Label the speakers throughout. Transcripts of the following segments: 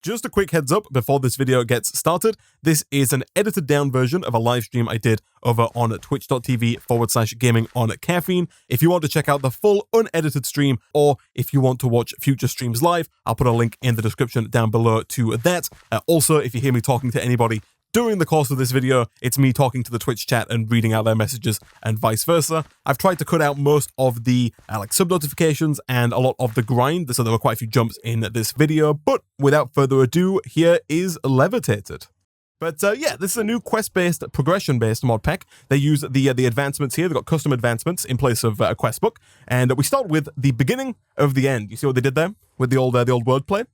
Speaker 1: Just a quick heads up before this video gets started. This is an edited down version of a live stream I did over on twitch.tv/GamingOnCaffeine. If you want to check out the full unedited stream, or if you want to watch future streams live, I'll put a link in the description down below to that. Also, if you hear me talking to anybody during the course of this video, it's me talking to the Twitch chat and reading out their messages and vice versa. I've tried to cut out most of the sub notifications and a lot of the grind, so there were quite a few jumps in this video, but without further ado, here is Levitated. But yeah, this is a new quest-based, progression-based mod pack. They use the advancements here. They've got custom advancements in place of a quest book, and we start with the beginning of the end. You see what they did there with the old wordplay?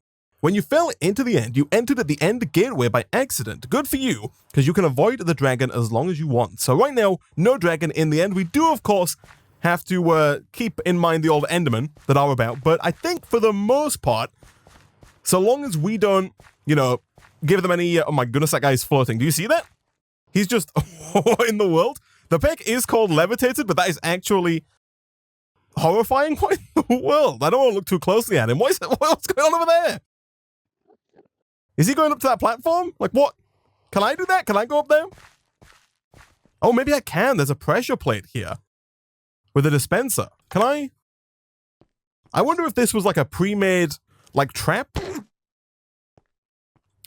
Speaker 1: When you fell into the end, you entered at the end gateway by accident. Good for you, because you can avoid the dragon as long as you want. So right now, no dragon in the end. We do, of course, have to keep in mind the old Endermen that are about, but I think for the most part, so long as we don't, you know, give them any... oh my goodness, that guy's floating. Do you see that? He's just... what in the world? The pack is called Levitated, but that is actually horrifying. What in the world? I don't want to look too closely at him. What's going on over there? Is he going up to that platform? Like, what? Can I do that? Can I go up there? Oh, maybe I can. There's a pressure plate here with a dispenser. Can I? I wonder if this was like a pre-made, like, trap.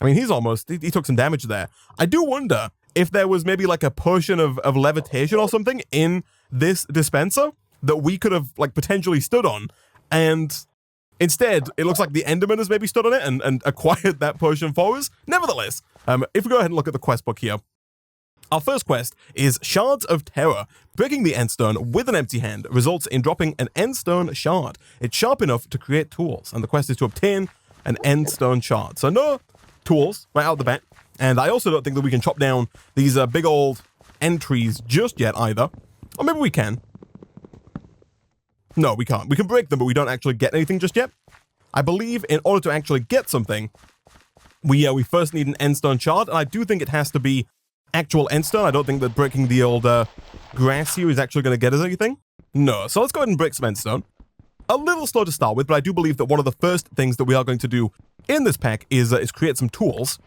Speaker 1: I mean, he's almost... he took some damage there. I do wonder if there was maybe like a potion of levitation or something in this dispenser that we could have, like, potentially stood on, and... instead, it looks like the Enderman has maybe stood on it and acquired that potion for us. Nevertheless, if we go ahead and look at the quest book here, our first quest is Shards of Terror. Breaking the endstone with an empty hand results in dropping an endstone shard. It's sharp enough to create tools, and the quest is to obtain an endstone shard. So no tools right out the bat, and I also don't think that we can chop down these big old end trees just yet either. Or maybe we can. No, we can't. We can break them, but we don't actually get anything just yet. I believe in order to actually get something, we first need an endstone shard, and I do think it has to be actual endstone. I don't think that breaking the old grass here is actually going to get us anything. No, so let's go ahead and break some endstone. A little slow to start with, but I do believe that one of the first things that we are going to do in this pack is create some tools.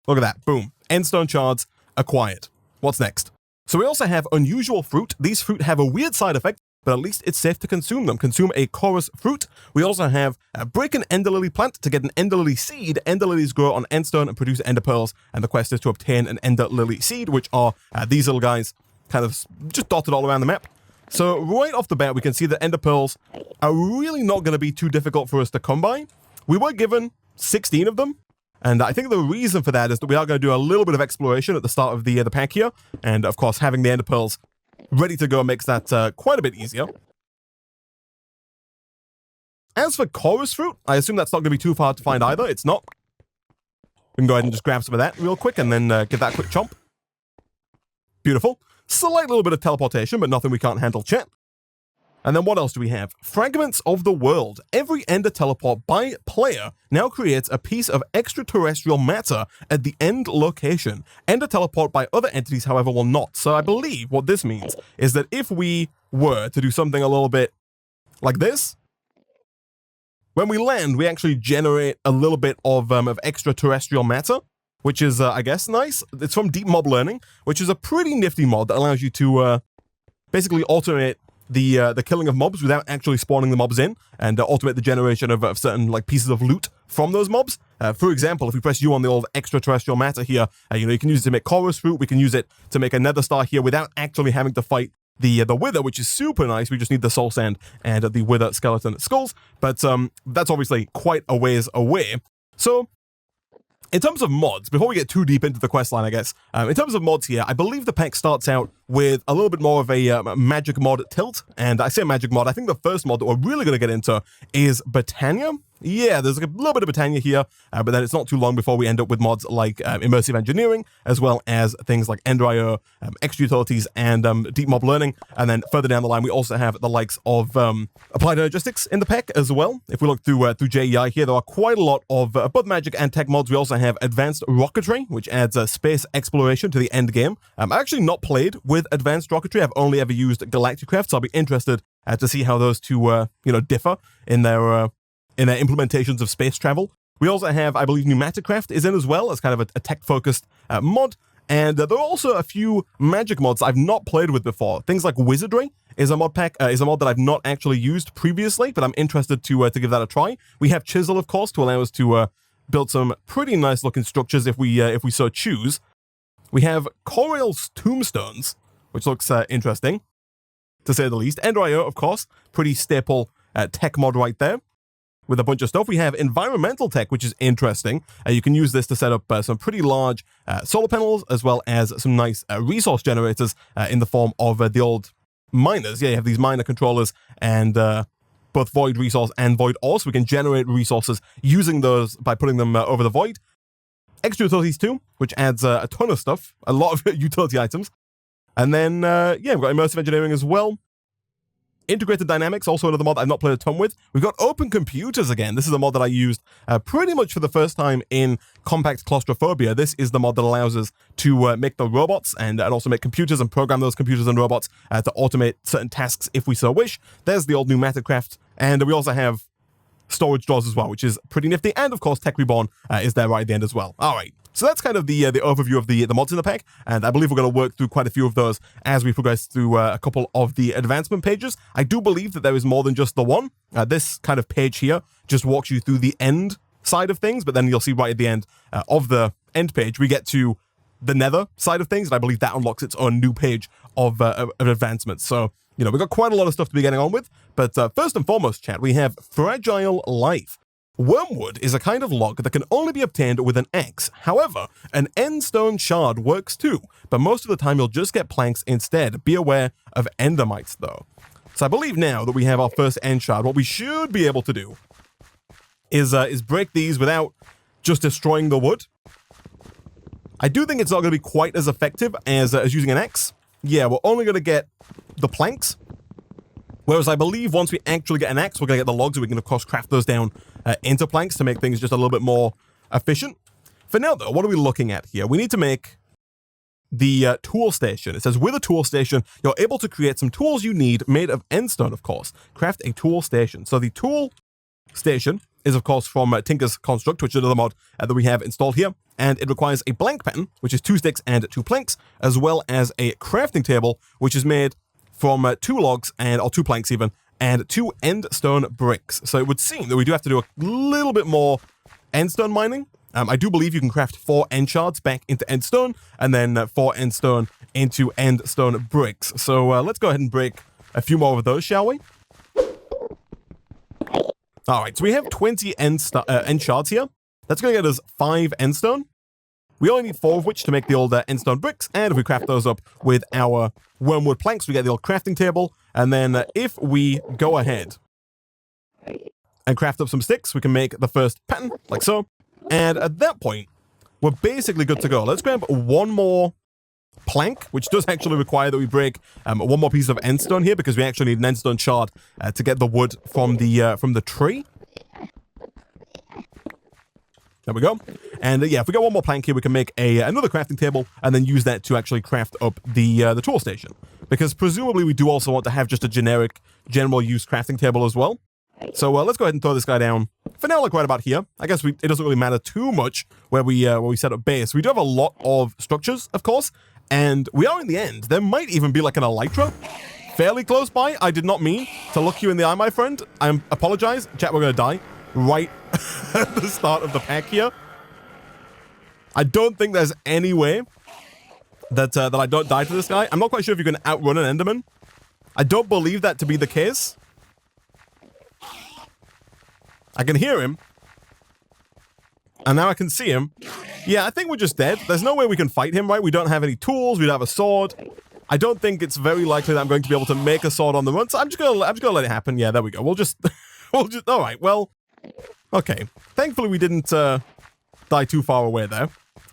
Speaker 1: Look at that. Boom. Endstone shards acquired. What's next? So we also have unusual fruit. These fruit have a weird side effect, but at least it's safe to consume them. Consume a chorus fruit. We also have break an ender lily plant to get an ender lily seed. Ender lilies grow on endstone and produce ender pearls, and the quest is to obtain an ender lily seed, which are these little guys kind of just dotted all around the map. So right off the bat, we can see that ender pearls are really not going to be too difficult for us to come by. We were given 16 of them, and I think the reason for that is that we are going to do a little bit of exploration at the start of the pack here, and of course having the ender pearls ready to go makes that quite a bit easier. As for chorus fruit, I assume that's not going to be too hard to find either. It's not. We can go ahead and just grab some of that real quick and then give that a quick chomp. Beautiful. Slight little bit of teleportation, but nothing we can't handle, chat. And then what else do we have? Fragments of the world. Every ender teleport by player now creates a piece of extraterrestrial matter at the end location. Ender teleport by other entities, however, will not. So I believe what this means is that if we were to do something a little bit like this, when we land, we actually generate a little bit of extraterrestrial matter, which is, I guess, nice. It's from Deep Mob Learning, which is a pretty nifty mod that allows you to basically automate the killing of mobs without actually spawning the mobs in, and automate the generation of certain like pieces of loot from those mobs. For example, if we press U on the old extraterrestrial matter here, you know, you can use it to make chorus fruit. We can use it to make a nether star here without actually having to fight the wither, which is super nice. We just need the soul sand and the wither skeleton skulls, but that's obviously quite a ways away. So in terms of mods, before we get too deep into the questline, I guess, in terms of mods here, I believe the pack starts out with a little bit more of a magic mod tilt. And I say magic mod, I think the first mod that we're really going to get into is Botania. Yeah, there's a little bit of Botania here, but then it's not too long before we end up with mods like immersive engineering, as well as things like Ender.io, extra utilities, and Deep Mob Learning. And then further down the line, we also have the likes of Applied Energistics in the pack as well. If we look through JEI here, there are quite a lot of both magic and tech mods. We also have Advanced Rocketry, which adds space exploration to the end game. I've actually not played with Advanced Rocketry. I've only ever used Galacticraft, so I'll be interested to see how those two, differ in their implementations of space travel. We also have, I believe, Pneumaticraft is in as well as kind of a tech-focused mod. And there are also a few magic mods I've not played with before. Things like Wizardry is a mod pack, is a mod that I've not actually used previously, but I'm interested to give that a try. We have Chisel, of course, to allow us to build some pretty nice-looking structures if we so choose. We have Coriel's Tombstones, which looks interesting, to say the least. Ender.io, of course, pretty staple tech mod right there. With a bunch of stuff. We have environmental tech, which is interesting. You can use this to set up some pretty large solar panels, as well as some nice resource generators in the form of the old miners. Yeah, you have these miner controllers and both void resource and void ore, so we can generate resources using those by putting them over the void. Extra utilities too, which adds a ton of stuff, a lot of utility items. And then, yeah, we've got immersive engineering as well. Integrated Dynamics, also another mod I've not played a ton with. We've got Open Computers again. This is a mod that I used pretty much for the first time in Compact Claustrophobia. This is the mod that allows us to make the robots and also make computers and program those computers and robots to automate certain tasks if we so wish. There's the old Pneumaticraft. And we also have storage drawers as well, which is pretty nifty. And of course, Tech Reborn is there right at the end as well. All right. So that's kind of the overview of the mods in the pack, and I believe we're going to work through quite a few of those as we progress through a couple of the advancement pages. I do believe that there is more than just the one. This kind of page here just walks you through the end side of things, but then you'll see right at the end of the end page, we get to the nether side of things, and I believe that unlocks its own new page of advancements. So, you know, we've got quite a lot of stuff to be getting on with, but first and foremost, chat, we have Fragile Life. Wormwood is a kind of log that can only be obtained with an axe. However, an endstone shard works too, but most of the time you'll just get planks instead. Be aware of endermites though. So I believe now that we have our first end shard, what we should be able to do is break these without just destroying the wood. I do think it's not going to be quite as effective as using an axe. Yeah, we're only going to get the planks. Whereas I believe once we actually get an axe, we're going to get the logs, and we can, of course, craft those down into planks to make things just a little bit more efficient. For now, though, what are we looking at here? We need to make the tool station. It says, with a tool station, you're able to create some tools you need made of endstone, of course. Craft a tool station. So the tool station is, of course, from Tinker's Construct, which is another mod that we have installed here. And it requires a blank pattern, which is 2 sticks and 2 planks, as well as a crafting table, which is made from 2 logs, or 2 planks even, and 2 endstone bricks. So it would seem that we do have to do a little bit more endstone mining. I do believe you can craft 4 end shards back into endstone, and then 4 endstone into endstone bricks. So let's go ahead and break a few more of those, shall we? All right, so we have 20 end shards here. That's going to get us 5 endstone. We only need 4 of which to make the old endstone bricks, and if we craft those up with our wormwood planks, we get the old crafting table, and then if we go ahead and craft up some sticks, we can make the first pattern, like so, and at that point, we're basically good to go. Let's grab one more plank, which does actually require that we break one more piece of endstone here, because we actually need an endstone shard to get the wood from the tree. There we go. And yeah, if we get one more plank here, we can make another crafting table and then use that to actually craft up the tool station. Because presumably we do also want to have just a generic, general use crafting table as well. So let's go ahead and throw this guy down. For now, like right about here. I guess it doesn't really matter too much where we set up base. We do have a lot of structures, of course, and we are in the end. There might even be like an Elytra fairly close by. I did not mean to look you in the eye, my friend. I apologize. Chat, we're going to die right at the start of the pack here. I don't think there's any way that I don't die to this guy. I'm not quite sure if you can outrun an Enderman. I don't believe that to be the case. I can hear him. And now I can see him. Yeah, I think we're just dead. There's no way we can fight him, right? We don't have any tools. We don't have a sword. I don't think it's very likely that I'm going to be able to make a sword on the run. So I'm just gonna let it happen. Yeah, there we go. We'll just all right. Well, okay. Thankfully, we didn't die too far away there.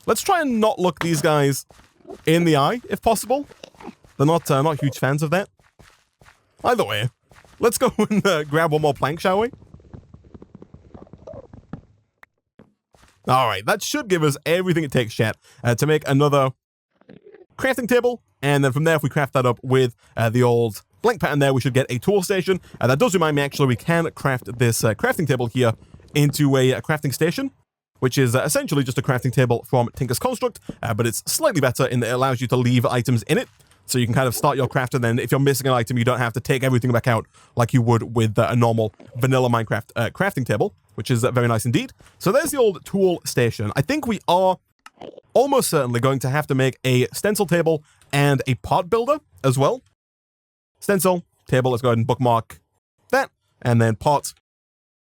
Speaker 1: Let's try and not look these guys in the eye, if possible. They're not huge fans of that. Either way, let's go and grab one more plank, shall we? All right, that should give us everything it takes, chat, to make another crafting table. And then from there, if we craft that up with the old blank pattern there, we should get a tool station. That does remind me, actually, we can craft this crafting table here into a crafting station, which is essentially just a crafting table from Tinker's Construct, but it's slightly better in that it allows you to leave items in it. So you can kind of start your craft, and then if you're missing an item, you don't have to take everything back out like you would with a normal vanilla Minecraft crafting table, which is very nice indeed. So there's the old tool station. I think we are almost certainly going to have to make a stencil table and a part builder as well. Stencil table, let's go ahead and bookmark that, and then part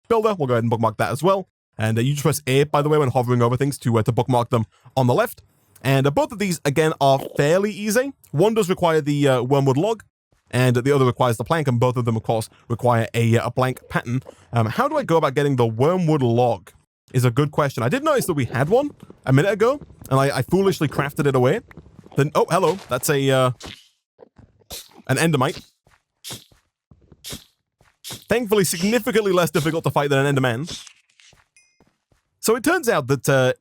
Speaker 1: builder, we'll go ahead and bookmark that as well. And you just press A, by the way, when hovering over things to bookmark them on the left. And both of these, again, are fairly easy. One does require the wormwood log, and the other requires the plank, and both of them, of course, require a blank pattern. How do I go about getting the wormwood log is a good question. I did notice that we had one a minute ago, and I foolishly crafted it away. Then, oh, hello, that's an endermite. Thankfully, significantly less difficult to fight than an enderman. So it turns out that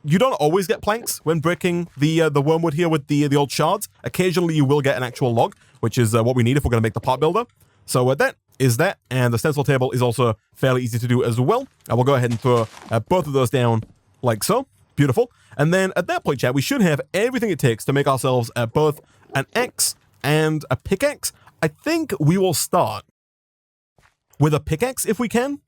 Speaker 1: you don't always get planks when breaking the wormwood here with the old shards. Occasionally you will get an actual log, which is what we need if we're going to make the part builder. So that is that, and the stencil table is also fairly easy to do as well. And we'll go ahead and throw both of those down like so. Beautiful. And then at that point, chat, we should have everything it takes to make ourselves both an axe and a pickaxe. I think we will start with a pickaxe if we can,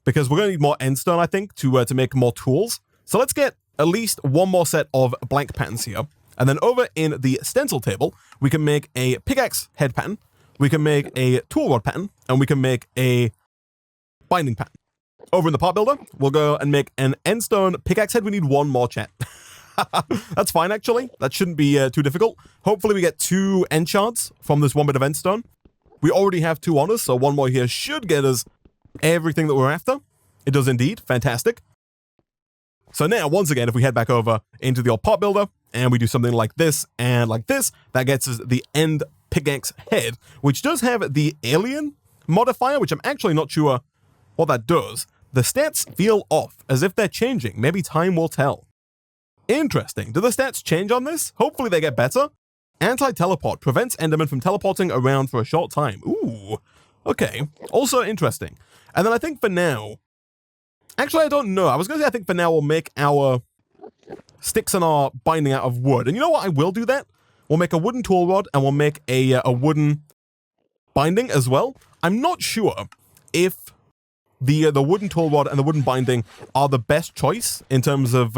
Speaker 1: because we're going to need more endstone, I think, to make more tools. So let's get at least one more set of blank patterns here. And then over in the stencil table, we can make a pickaxe head pattern, we can make a tool rod pattern, and we can make a binding pattern. Over in the part builder, we'll go and make an endstone pickaxe head. We need one more, chat. That's fine, actually. That shouldn't be too difficult. Hopefully we get 2 end shards from this one bit of endstone. We already have 2 on us, so one more here should get us everything that we're after. It does indeed. Fantastic. So now, once again, if we head back over into the old pot builder and we do something like this and like this, that gets us the end pickaxe head, which does have the alien modifier, which I'm actually not sure what that does. The stats feel off, as if they're changing. Maybe time will tell. Interesting. Do the stats change on this? Hopefully they get better. Anti-teleport prevents Enderman from teleporting around for a short time. Ooh. Okay, also interesting. And then I think for now, actually I don't know. I was going to say I think for now we'll make our sticks and our binding out of wood. And you know what? I will do that. We'll make a wooden tool rod and we'll make a wooden binding as well. I'm not sure if the wooden tool rod and the wooden binding are the best choice in terms of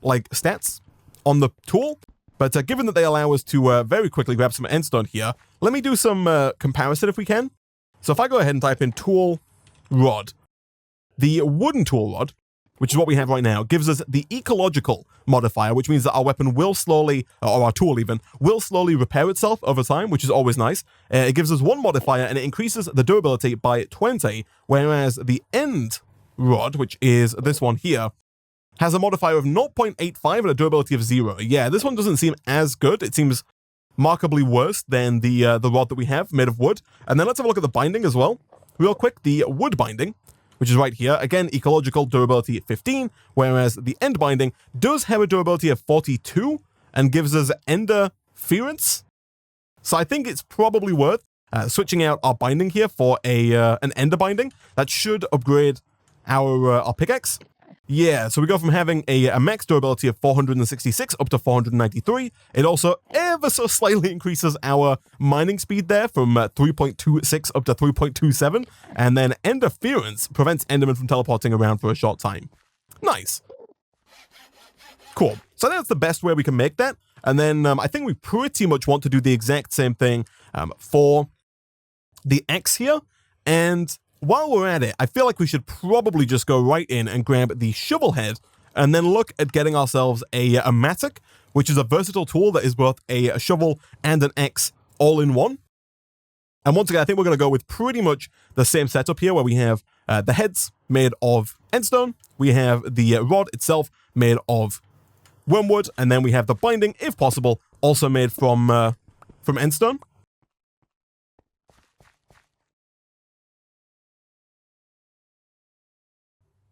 Speaker 1: like stats on the tool. But given that they allow us to very quickly grab some endstone here, let me do some comparison if we can. So if I go ahead and type in tool rod, the wooden tool rod, which is what we have right now, gives us the ecological modifier, which means that our weapon will slowly, or our tool even, will slowly repair itself over time, which is always nice. It gives us 1 modifier and it increases the durability by 20, whereas the end rod, which is this one here, has a modifier of 0.85 and a durability of 0. Yeah, this one doesn't seem as good. It seems markedly worse than the rod that we have made of wood. And then let's have a look at the binding as well. Real quick, the wood binding, which is right here. Again, ecological durability 15, whereas the end binding does have a durability of 42 and gives us interference. So I think it's probably worth switching out our binding here for an ender binding. That should upgrade our pickaxe. Yeah, so we go from having a max durability of 466 up to 493. It also ever so slightly increases our mining speed there from 3.26 up to 3.27. And then interference prevents Enderman from teleporting around for a short time. Nice. Cool. So that's the best way we can make that. And then I think we pretty much want to do the exact same thing for the axe here. And while we're at it, I feel like we should probably just go right in and grab the shovel head and then look at getting ourselves a mattock, which is a versatile tool that is both a shovel and an axe all in one. And once again, I think we're going to go with pretty much the same setup here where we have the heads made of endstone, we have the rod itself made of wormwood, and then we have the binding, if possible, also made from endstone.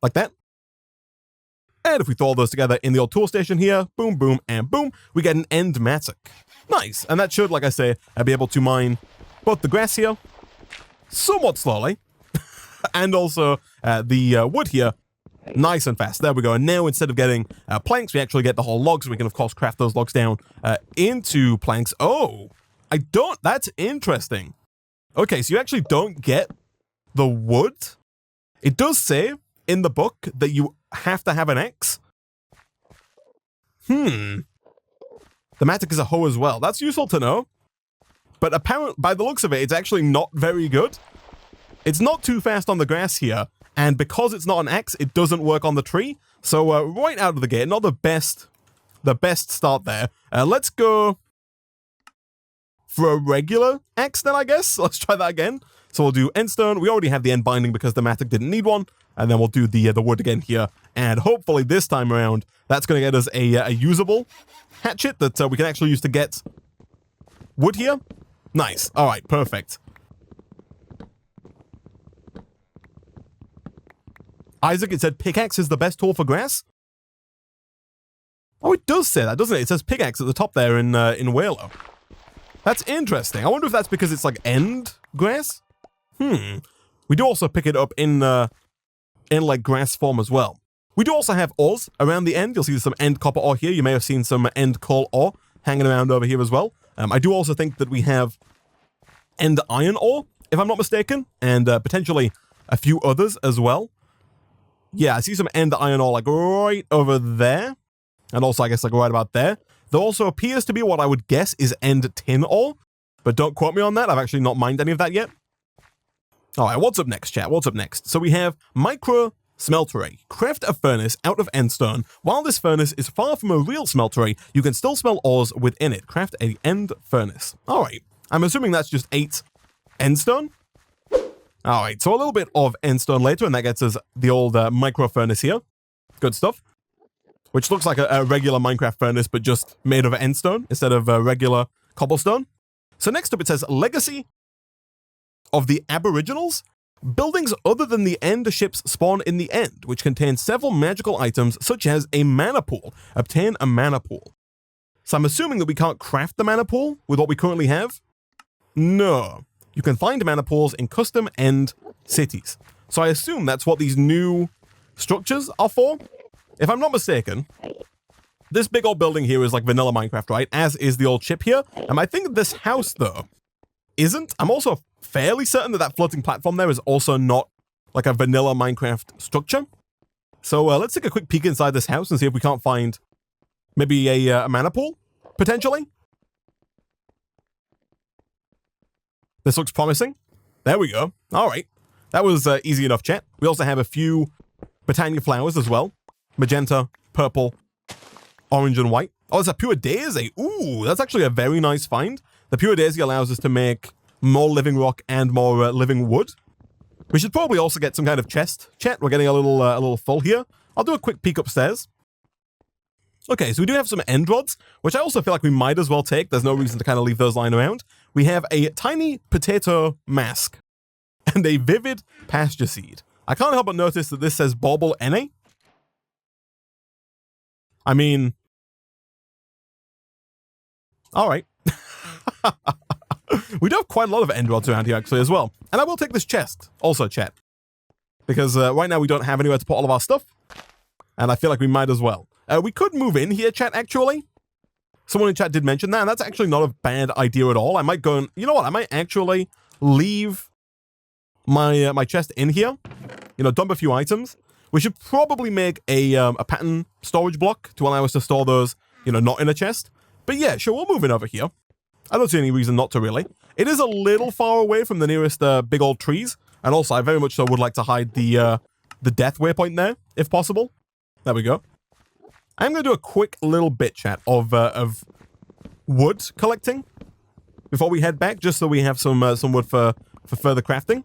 Speaker 1: Like that. And if we throw all those together in the old tool station here, boom, boom, and boom, we get an end mattock. Nice. And that should, like I say, be able to mine both the grass here somewhat slowly. and also the wood here, nice and fast. There we go. And now instead of getting planks, we actually get the whole logs. We can, of course, craft those logs down into planks. Oh, I don't. That's interesting. Okay, so you actually don't get the wood. It does say in the book that you have to have an axe. The mattock is a hoe as well. That's useful to know. But apparently, by the looks of it, it's actually not very good. It's not too fast on the grass here. And because it's not an axe, it doesn't work on the tree. So right out of the gate, not the best start there. Let's go for a regular axe then, I guess. Let's try that again. So we'll do endstone. We already have the end binding because the mattock didn't need one. And then we'll do the wood again here. And hopefully this time around, that's going to get us a usable hatchet that we can actually use to get wood here. Nice. All right, perfect. Isaac, it said pickaxe is the best tool for grass. Oh, it does say that, doesn't it? It says pickaxe at the top there in Whalo. That's interesting. I wonder if that's because it's like end grass. We do also pick it up in like grass form as well. We do also have ores around the end. You'll see some end copper ore here. You may have seen some end coal ore hanging around over here as well. I do also think that we have end iron ore, if I'm not mistaken, and potentially a few others as well. Yeah, I see some end iron ore like right over there. And also, I guess, like right about there. There also appears to be what I would guess is end tin ore. But don't quote me on that. I've actually not mined any of that yet. All right, what's up next, chat? What's up next? So we have micro smeltery. Craft a furnace out of endstone. While this furnace is far from a real smeltery, you can still smelt ores within it. Craft a end furnace. All right. I'm assuming that's just 8 endstone. All right, so a little bit of endstone later, and that gets us the old micro furnace here. Good stuff. Which looks like a regular Minecraft furnace, but just made of endstone instead of regular cobblestone. So next up, it says Legacy of the Aboriginals. Buildings other than the end ships spawn in the end, which contain several magical items such as a mana pool. Obtain a mana pool. So I'm assuming that we can't craft the mana pool with what we currently have. No. You can find mana pools in custom end cities. So I assume that's what these new structures are for. If I'm not mistaken, this big old building here is like vanilla Minecraft, right? As is the old ship here. And I think this house, though, isn't. I'm also fairly certain that that floating platform there is also not like a vanilla Minecraft structure. So let's take a quick peek inside this house and see if we can't find maybe a mana pool, potentially. This looks promising. There we go. All right. That was easy enough, chat. We also have a few Botania flowers as well. Magenta, purple, orange, and white. Oh, it's a pure daisy. Ooh, that's actually a very nice find. The pure daisy allows us to make more living rock and more living wood. We should probably also get some kind of chest. Chat, we're getting a little full here. I'll do a quick peek upstairs. Okay, so we do have some end rods, which I also feel like we might as well take. There's no reason to kind of leave those lying around. We have a tiny potato mask and a vivid pasture seed. I can't help but notice that this says Bauble NA. I mean, all right. We do have quite a lot of end rods around here actually as well. And I will take this chest also, chat. Because right now we don't have anywhere to put all of our stuff. And I feel like we might as well. We could move in here, chat, actually. Someone in chat did mention that, and that's actually not a bad idea at all. I might go and, you know what, I might actually leave my my chest in here. You know, dump a few items. We should probably make a pattern storage block to allow us to store those, you know, not in a chest. But yeah, sure, we'll move in over here. I don't see any reason not to, really. It is a little far away from the nearest big old trees. And also, I very much so would like to hide the death waypoint there, if possible. There we go. I'm going to do a quick little bit, chat, of wood collecting before we head back, just so we have some wood for further crafting.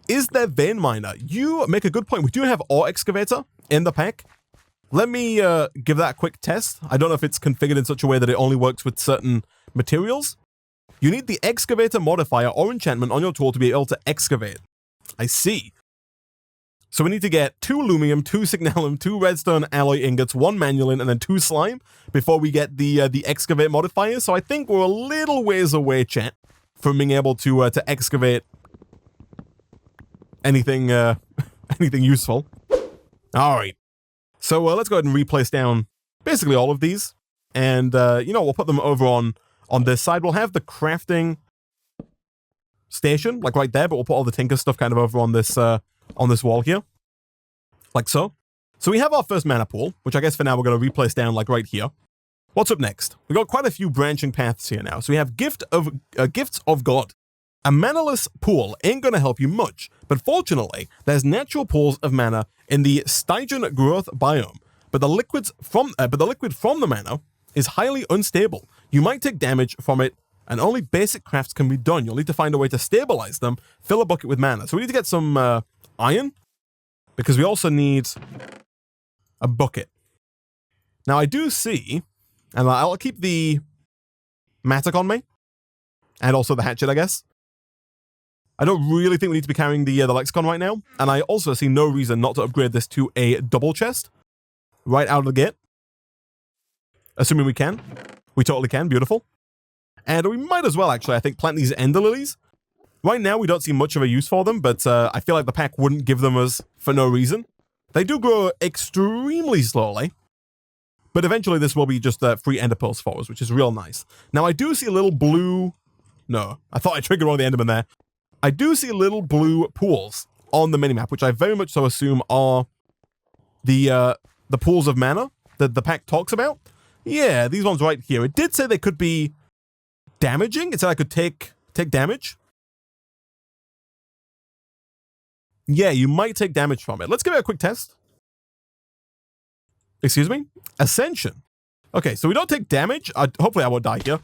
Speaker 1: Is there vein miner? You make a good point. We do have ore excavator in the pack. Let me give that a quick test. I don't know if it's configured in such a way that it only works with certain materials. You need the excavator modifier or enchantment on your tool to be able to excavate. I see. So we need to get 2 lumium, 2 signalum, 2 redstone alloy ingots, 1 manulin, and then 2 slime before we get the excavate modifier. So I think we're a little ways away, chat, from being able to excavate anything anything useful. All right. So let's go ahead and replace down basically all of these. And, we'll put them over on this side. We'll have the crafting station, like right there, but we'll put all the tinker stuff kind of over on this wall here. Like so. So we have our first mana pool, which I guess for now we're going to replace down like right here. What's up next? We've got quite a few branching paths here now. So we have Gifts of God. A manaless pool ain't going to help you much, but fortunately, there's natural pools of mana in the Stygian growth biome. But the liquid from the mana is highly unstable. You might take damage from it, and only basic crafts can be done. You'll need to find a way to stabilize them, fill a bucket with mana. So we need to get some iron, because we also need a bucket. Now I do see, and I'll keep the mattock on me, and also the hatchet, I guess. I don't really think we need to be carrying the lexicon right now, and I also see no reason not to upgrade this to a double chest right out of the gate. Assuming we can. We totally can. Beautiful. And we might as well, actually, I think, plant these ender lilies. Right now, we don't see much of a use for them, but I feel like the pack wouldn't give them us for no reason. They do grow extremely slowly, but eventually this will be just free ender pearls for us, which is real nice. Now, I do see a little blue... No, I thought I triggered one of the endermen there. I do see little blue pools on the minimap, which I very much so assume are the pools of mana that the pack talks about. Yeah, these ones right here. It did say they could be damaging. It said I could take damage. Yeah, you might take damage from it. Let's give it a quick test. Excuse me? Ascension. Okay, so we don't take damage. Hopefully I won't die here.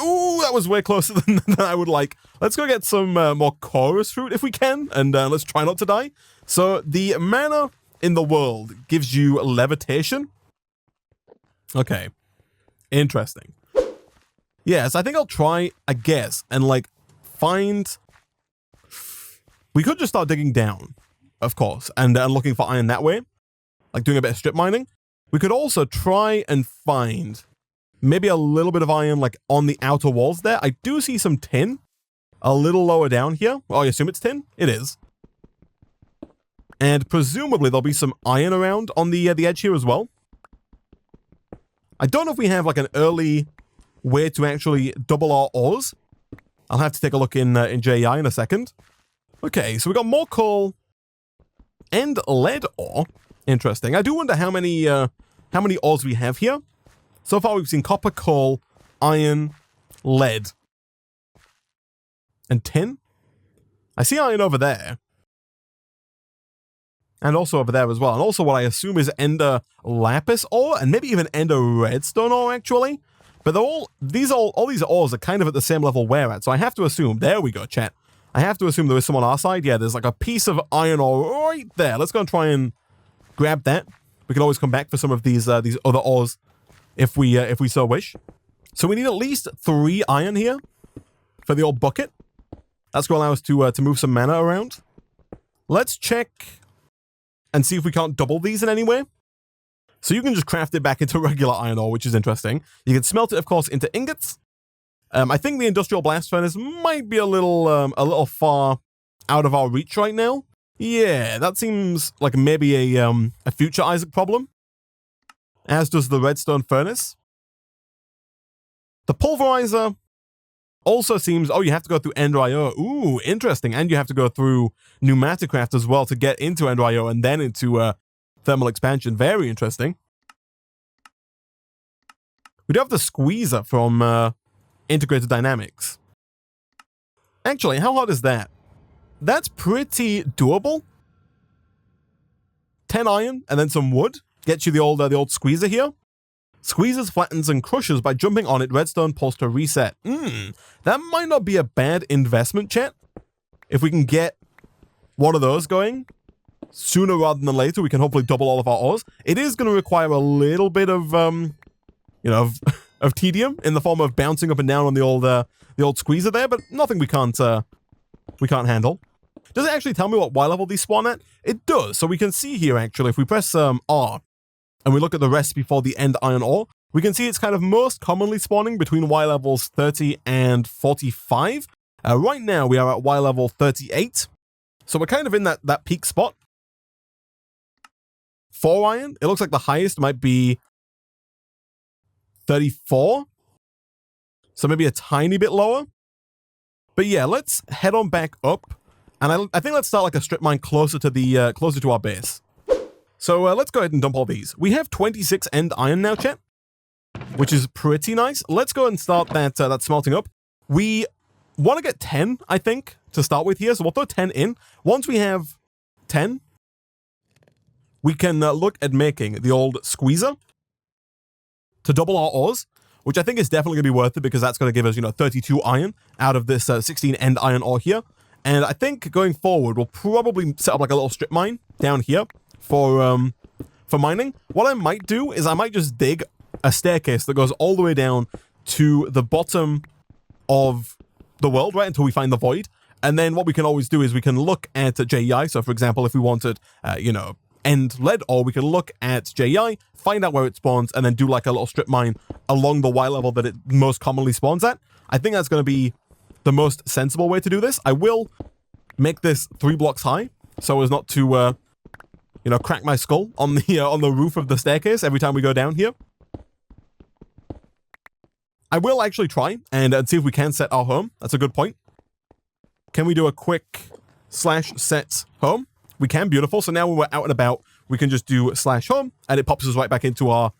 Speaker 1: Ooh, that was way closer than I would like. Let's go get some more chorus fruit if we can, and let's try not to die. So the mana in the world gives you levitation. Okay. Interesting. Yes, I think I'll try, I guess, and like find... We could just start digging down, of course, and looking for iron that way. Like doing a bit of strip mining. We could also try and find maybe a little bit of iron like on the outer walls there. I do see some tin a little lower down here. Oh, I assume it's tin? It is. And presumably there'll be some iron around on the edge here as well. I don't know if we have like an early way to actually double our ores. I'll have to take a look in JEI in a second. Okay, so we got more coal and lead ore. Interesting. I do wonder how many ores we have here. So far we've seen copper, coal, iron, lead, and tin. I see iron over there. And also over there as well. And also what I assume is ender lapis ore, and maybe even ender redstone ore, actually. But they're all these ores are kind of at the same level we're at. So I have to assume, there we go, chat. I have to assume there is some on our side. Yeah, there's like a piece of iron ore right there. Let's go and try and grab that. We can always come back for some of these other ores if we so wish. So we need at least 3 iron here for the old bucket. That's going to allow us to move some mana around. Let's check and see if we can't double these in any way. So you can just craft it back into regular iron ore, which is interesting. You can smelt it, of course, into ingots. I think the industrial blast furnace might be a little far out of our reach right now. Yeah, that seems like maybe a future Isaac problem. As does the redstone furnace. The pulverizer also seems... Oh, you have to go through Ender IO. Ooh, interesting. And you have to go through Pneumaticraft as well to get into Ender IO and then into thermal expansion. Very interesting. We do have the squeezer from Integrated Dynamics. Actually, how hard is that? That's pretty doable. 10 iron and then some wood. Gets you the old squeezer here. Squeezes, flattens, and crushes by jumping on it. Redstone pulse to reset. That might not be a bad investment, chat. If we can get one of those going sooner rather than later, we can hopefully double all of our ores. It is going to require a little bit of, of tedium in the form of bouncing up and down on the old squeezer there, but nothing we can't handle. Does it actually tell me what Y level these spawn at? It does. So we can see here, actually, if we press R and we look at the recipe for the end iron ore, we can see it's kind of most commonly spawning between Y levels 30 and 45. Right now, we are at Y level 38. So we're kind of in that peak spot. 4 iron. It looks like the highest might be 34. So maybe a tiny bit lower. But yeah, let's head on back up. And I think let's start like a strip mine closer to our base. So let's go ahead and dump all these. We have 26 end iron now, chat, which is pretty nice. Let's go ahead and start that smelting up. We want to get 10, I think, to start with here. So we'll throw 10 in. Once we have 10, we can look at making the old squeezer to double our ores, which I think is definitely going to be worth it because that's going to give us, 32 iron out of this 16 end iron ore here. And I think going forward, we'll probably set up like a little strip mine down here for mining. What I might do is I might just dig a staircase that goes all the way down to the bottom of the world, right, until we find the void. And then what we can always do is we can look at JEI. So for example, if we wanted, end lead, or we can look at JEI, find out where it spawns, and then do like a little strip mine along the Y level that it most commonly spawns at. I think that's going to be the most sensible way to do this. I will make this 3 blocks high so as not to, crack my skull on the roof of the staircase every time we go down here. I will actually try and see if we can set our home. That's a good point. Can we do a quick /set home? We can, beautiful. So now when we're out and about, we can just do /home, and it pops us right back into our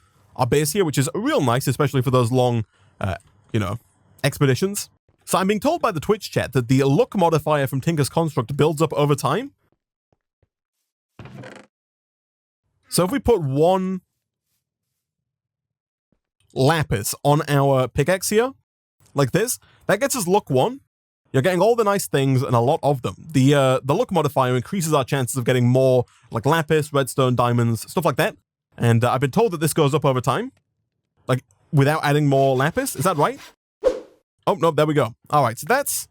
Speaker 1: base here, which is real nice, especially for those long, expeditions. So I'm being told by the Twitch chat that the look modifier from Tinker's Construct builds up over time. So if we put 1 lapis on our pickaxe here, like this, that gets us look 1. You're getting all the nice things and a lot of them. The look modifier increases our chances of getting more like lapis, redstone, diamonds, stuff like that. And I've been told that this goes up over time, like without adding more lapis. Is that right? Oh, no, there we go. All right, so that's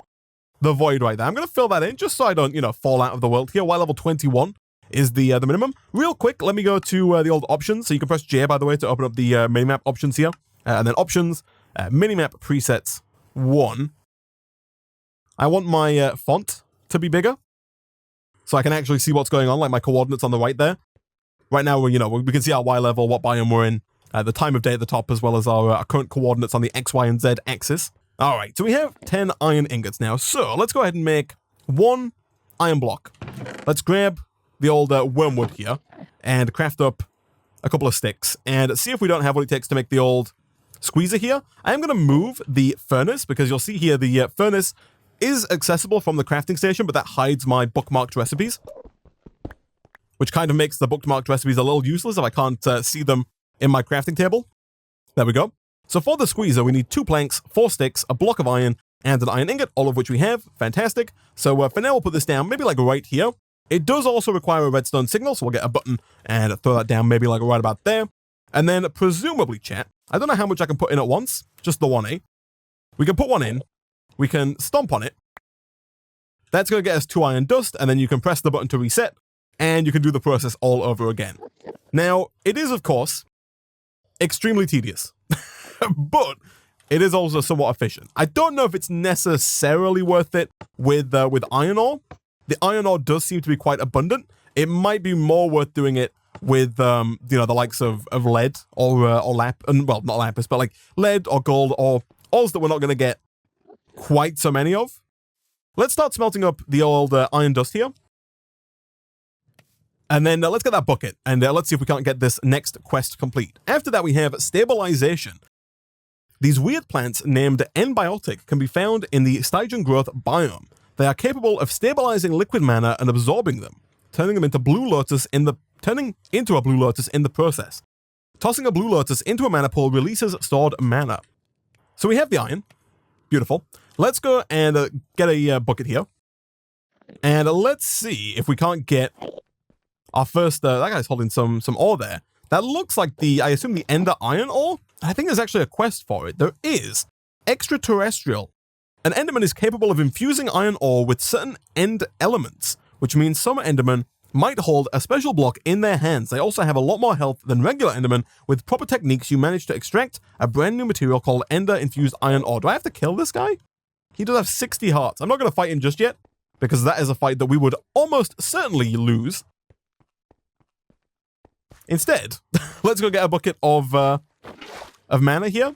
Speaker 1: the void right there. I'm going to fill that in just so I don't, fall out of the world here. Y level 21 is the minimum. Real quick, let me go to the old options. So you can press J, by the way, to open up the minimap options here. And then options, Minimap Presets 1. I want my font to be bigger so I can actually see what's going on, like my coordinates on the right there. Right now, we can see our Y level, what biome we're in, the time of day at the top, as well as our current coordinates on the X, Y, and Z axis. All right, so we have 10 iron ingots now. So let's go ahead and make 1 iron block. Let's grab the old wormwood here and craft up a couple of sticks and see if we don't have what it takes to make the old squeezer here. I am going to move the furnace because you'll see here the furnace is accessible from the crafting station, but that hides my bookmarked recipes, which kind of makes the bookmarked recipes a little useless if I can't see them in my crafting table. There we go. So for the squeezer, we need 2 planks, 4 sticks, a block of iron, and an iron ingot, all of which we have. Fantastic. So for now, we'll put this down maybe like right here. It does also require a redstone signal, so we'll get a button and throw that down maybe like right about there. And then presumably, chat, I don't know how much I can put in at once, just the 1, eh? We can put 1 in. We can stomp on it. That's going to get us 2 iron dust, and then you can press the button to reset, and you can do the process all over again. Now, it is, of course, extremely tedious, but it is also somewhat efficient. I don't know if it's necessarily worth it with iron ore. The iron ore does seem to be quite abundant. It might be more worth doing it with, the likes of lead or well, not lapis, but like lead or gold or ores that we're not going to get quite so many of. Let's start smelting up the old iron dust here. And then let's get that bucket, and let's see if we can't get this next quest complete. After that, we have stabilization. These weird plants named N-biotic can be found in the Stygian growth biome. They are capable of stabilizing liquid mana and absorbing them, turning into a blue lotus in the process. Tossing a blue lotus into a mana pool releases stored mana. So we have the iron. Beautiful. Let's go and get a bucket here. And let's see if we can't get our first... that guy's holding some ore there. That looks like I assume the ender iron ore? I think there's actually a quest for it. There is. Extraterrestrial. An enderman is capable of infusing iron ore with certain end elements, which means some endermen might hold a special block in their hands. They also have a lot more health than regular endermen. With proper techniques, you manage to extract a brand new material called ender infused iron ore. Do I have to kill this guy? He does have 60 hearts. I'm not going to fight him just yet. because that is a fight that we would almost certainly lose. Instead, let's go get a bucket of mana here.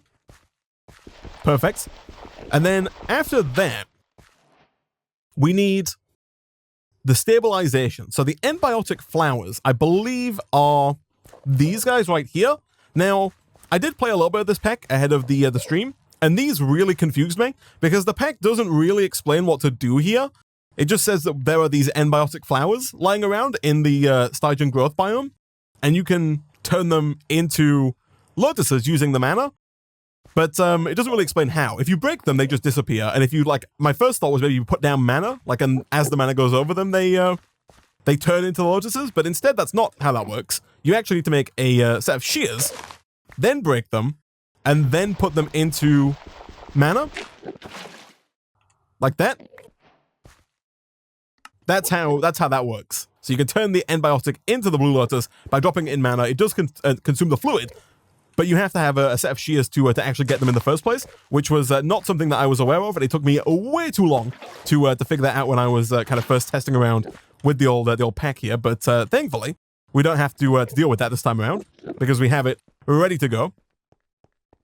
Speaker 1: Perfect. And then after that, we need the stabilization. So the endbiotic flowers, I believe, are these guys right here. Now, I did play a little bit of this pack ahead of the stream, and these really confused me because the pack doesn't really explain what to do here. It just says that there are these endbiotic flowers lying around in the Stygian growth biome, and you can turn them into lotuses using the mana. But it doesn't really explain how. If you break them, they just disappear. And if you, like, my first thought was maybe you put down mana, like, and as the mana goes over them, they turn into lotuses. But instead, that's not how that works. You actually need to make a set of shears, then break them, and then put them into mana. Like that. That's how that works. So you can turn the endbiotic into the blue lotus by dropping it in mana. It does consume the fluid, but you have to have a set of shears to actually get them in the first place, which was not something that I was aware of, and it took me way too long to figure that out when I was kind of first testing around with the old pack here. But thankfully, we don't have to deal with that this time around because we have it ready to go.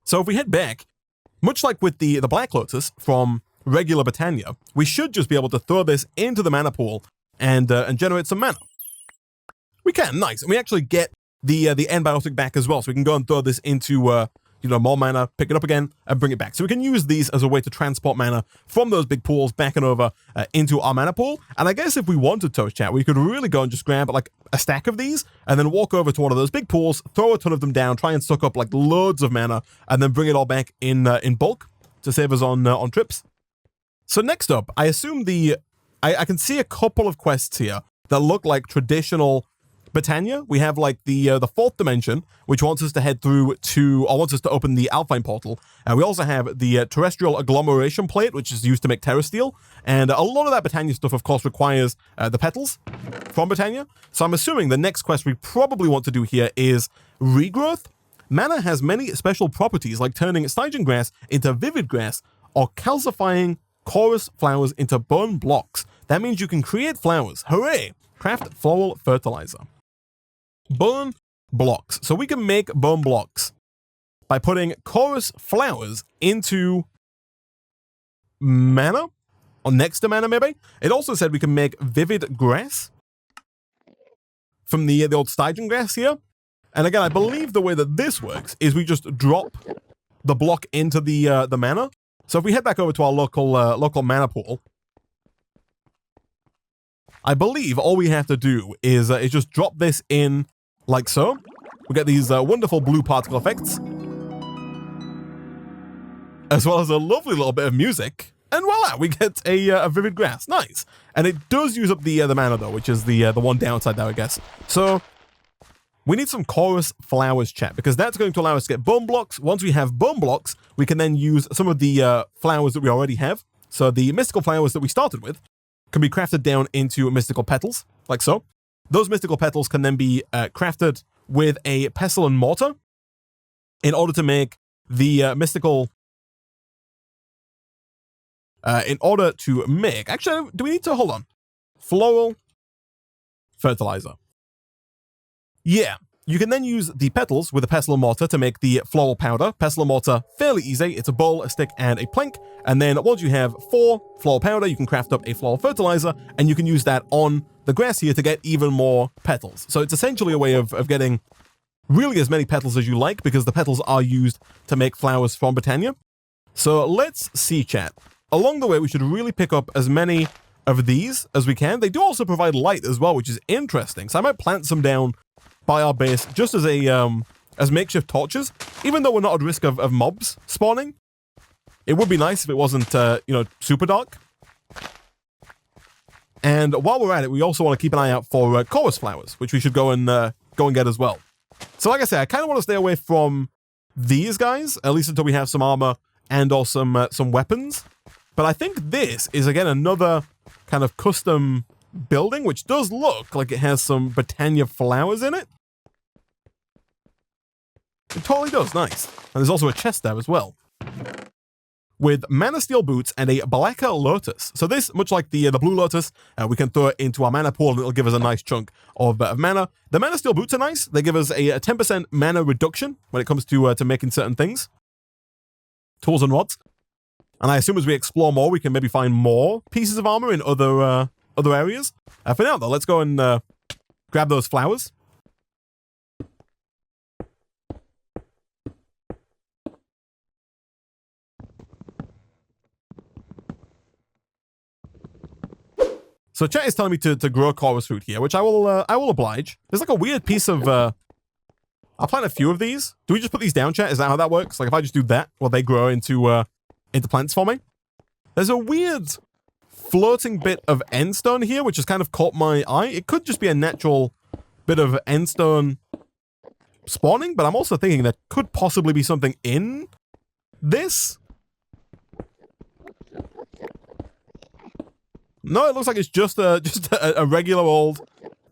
Speaker 1: So if we head back, much like with the Black Lotus from regular Botania, we should just be able to throw this into the mana pool and generate some mana. We can, nice, and we actually get the endbiotic back as well, so we can go and throw this into more mana, pick it up again, and bring it back. So we can use these as a way to transport mana from those big pools back and over into our mana pool. And I guess if we wanted to, chat, we could really go and just grab like a stack of these and then walk over to one of those big pools, throw a ton of them down, try and suck up like loads of mana, and then bring it all back in bulk to save us on trips. So next up, I assume I can see a couple of quests here that look like traditional Botania. We have like the fourth dimension, which wants us to head through to, or wants us to open the Alpine portal. And we also have the terrestrial agglomeration plate, which is used to make terra steel. And a lot of that Botania stuff, of course, requires the petals from Botania. So I'm assuming the next quest we probably want to do here is Regrowth. Mana has many special properties, like turning Stygian grass into vivid grass or calcifying chorus flowers into bone blocks. That means you can create flowers. Hooray! Craft floral fertilizer. Bone blocks. So we can make bone blocks by putting chorus flowers into mana, or next to mana maybe. It also said we can make vivid grass from the old Stygian grass here. And again, I believe the way that this works is we just drop the block into the mana. So if we head back over to our local mana pool, I believe all we have to do is just drop this in like so. We get these wonderful blue particle effects, as well as a lovely little bit of music. And voila, we get a vivid grass. Nice. And it does use up the mana though, which is the one downside there, I guess. So we need some chorus flowers, chat, because that's going to allow us to get bone blocks. Once we have bone blocks, we can then use some of the flowers that we already have. So the mystical flowers that we started with can be crafted down into mystical petals, like so. Those mystical petals can then be crafted with a pestle and mortar in order to make the mystical... Actually, do we need to... Hold on. Floral fertilizer. Yeah. You can then use the petals with a pestle and mortar to make the floral powder. Pestle and mortar, fairly easy. It's a bowl, a stick, and a plank. And then once you have 4 floral powder, you can craft up a floral fertilizer, and you can use that on the grass here to get even more petals. So it's essentially a way of getting really as many petals as you like, because the petals are used to make flowers from Botania. So let's see, chat. Along the way, we should really pick up as many of these as we can. They do also provide light as well, which is interesting. So I might plant some down by our base just as as makeshift torches, even though we're not at risk of mobs spawning. It would be nice if it wasn't super dark. And while we're at it, we also want to keep an eye out for chorus flowers, which we should go and get as well. So like I said, I kind of want to stay away from these guys, at least until we have some armor and or some weapons. But I think this is again another kind of custom building, which does look like it has some Botania flowers in it. It totally does, nice. And there's also a chest there as well. with mana steel boots and a blacker lotus. So this, much like the blue lotus, we can throw it into our mana pool and it'll give us a nice chunk of mana. The mana steel boots are nice. They give us a 10% mana reduction when it comes to making certain things. Tools and rods. And I assume as we explore more, we can maybe find more pieces of armor in other areas. For now, though, let's go and grab those flowers. So chat is telling me to grow chorus fruit here, which I will oblige. There's like a weird piece of I'll plant a few of these. Do we just put these down, chat? Is that how that works? Like if I just do that, will they grow into plants for me? There's a weird floating bit of endstone here, which has kind of caught my eye. It could just be a natural bit of endstone spawning, but I'm also thinking there could possibly be something in this. No, it looks like it's just a regular old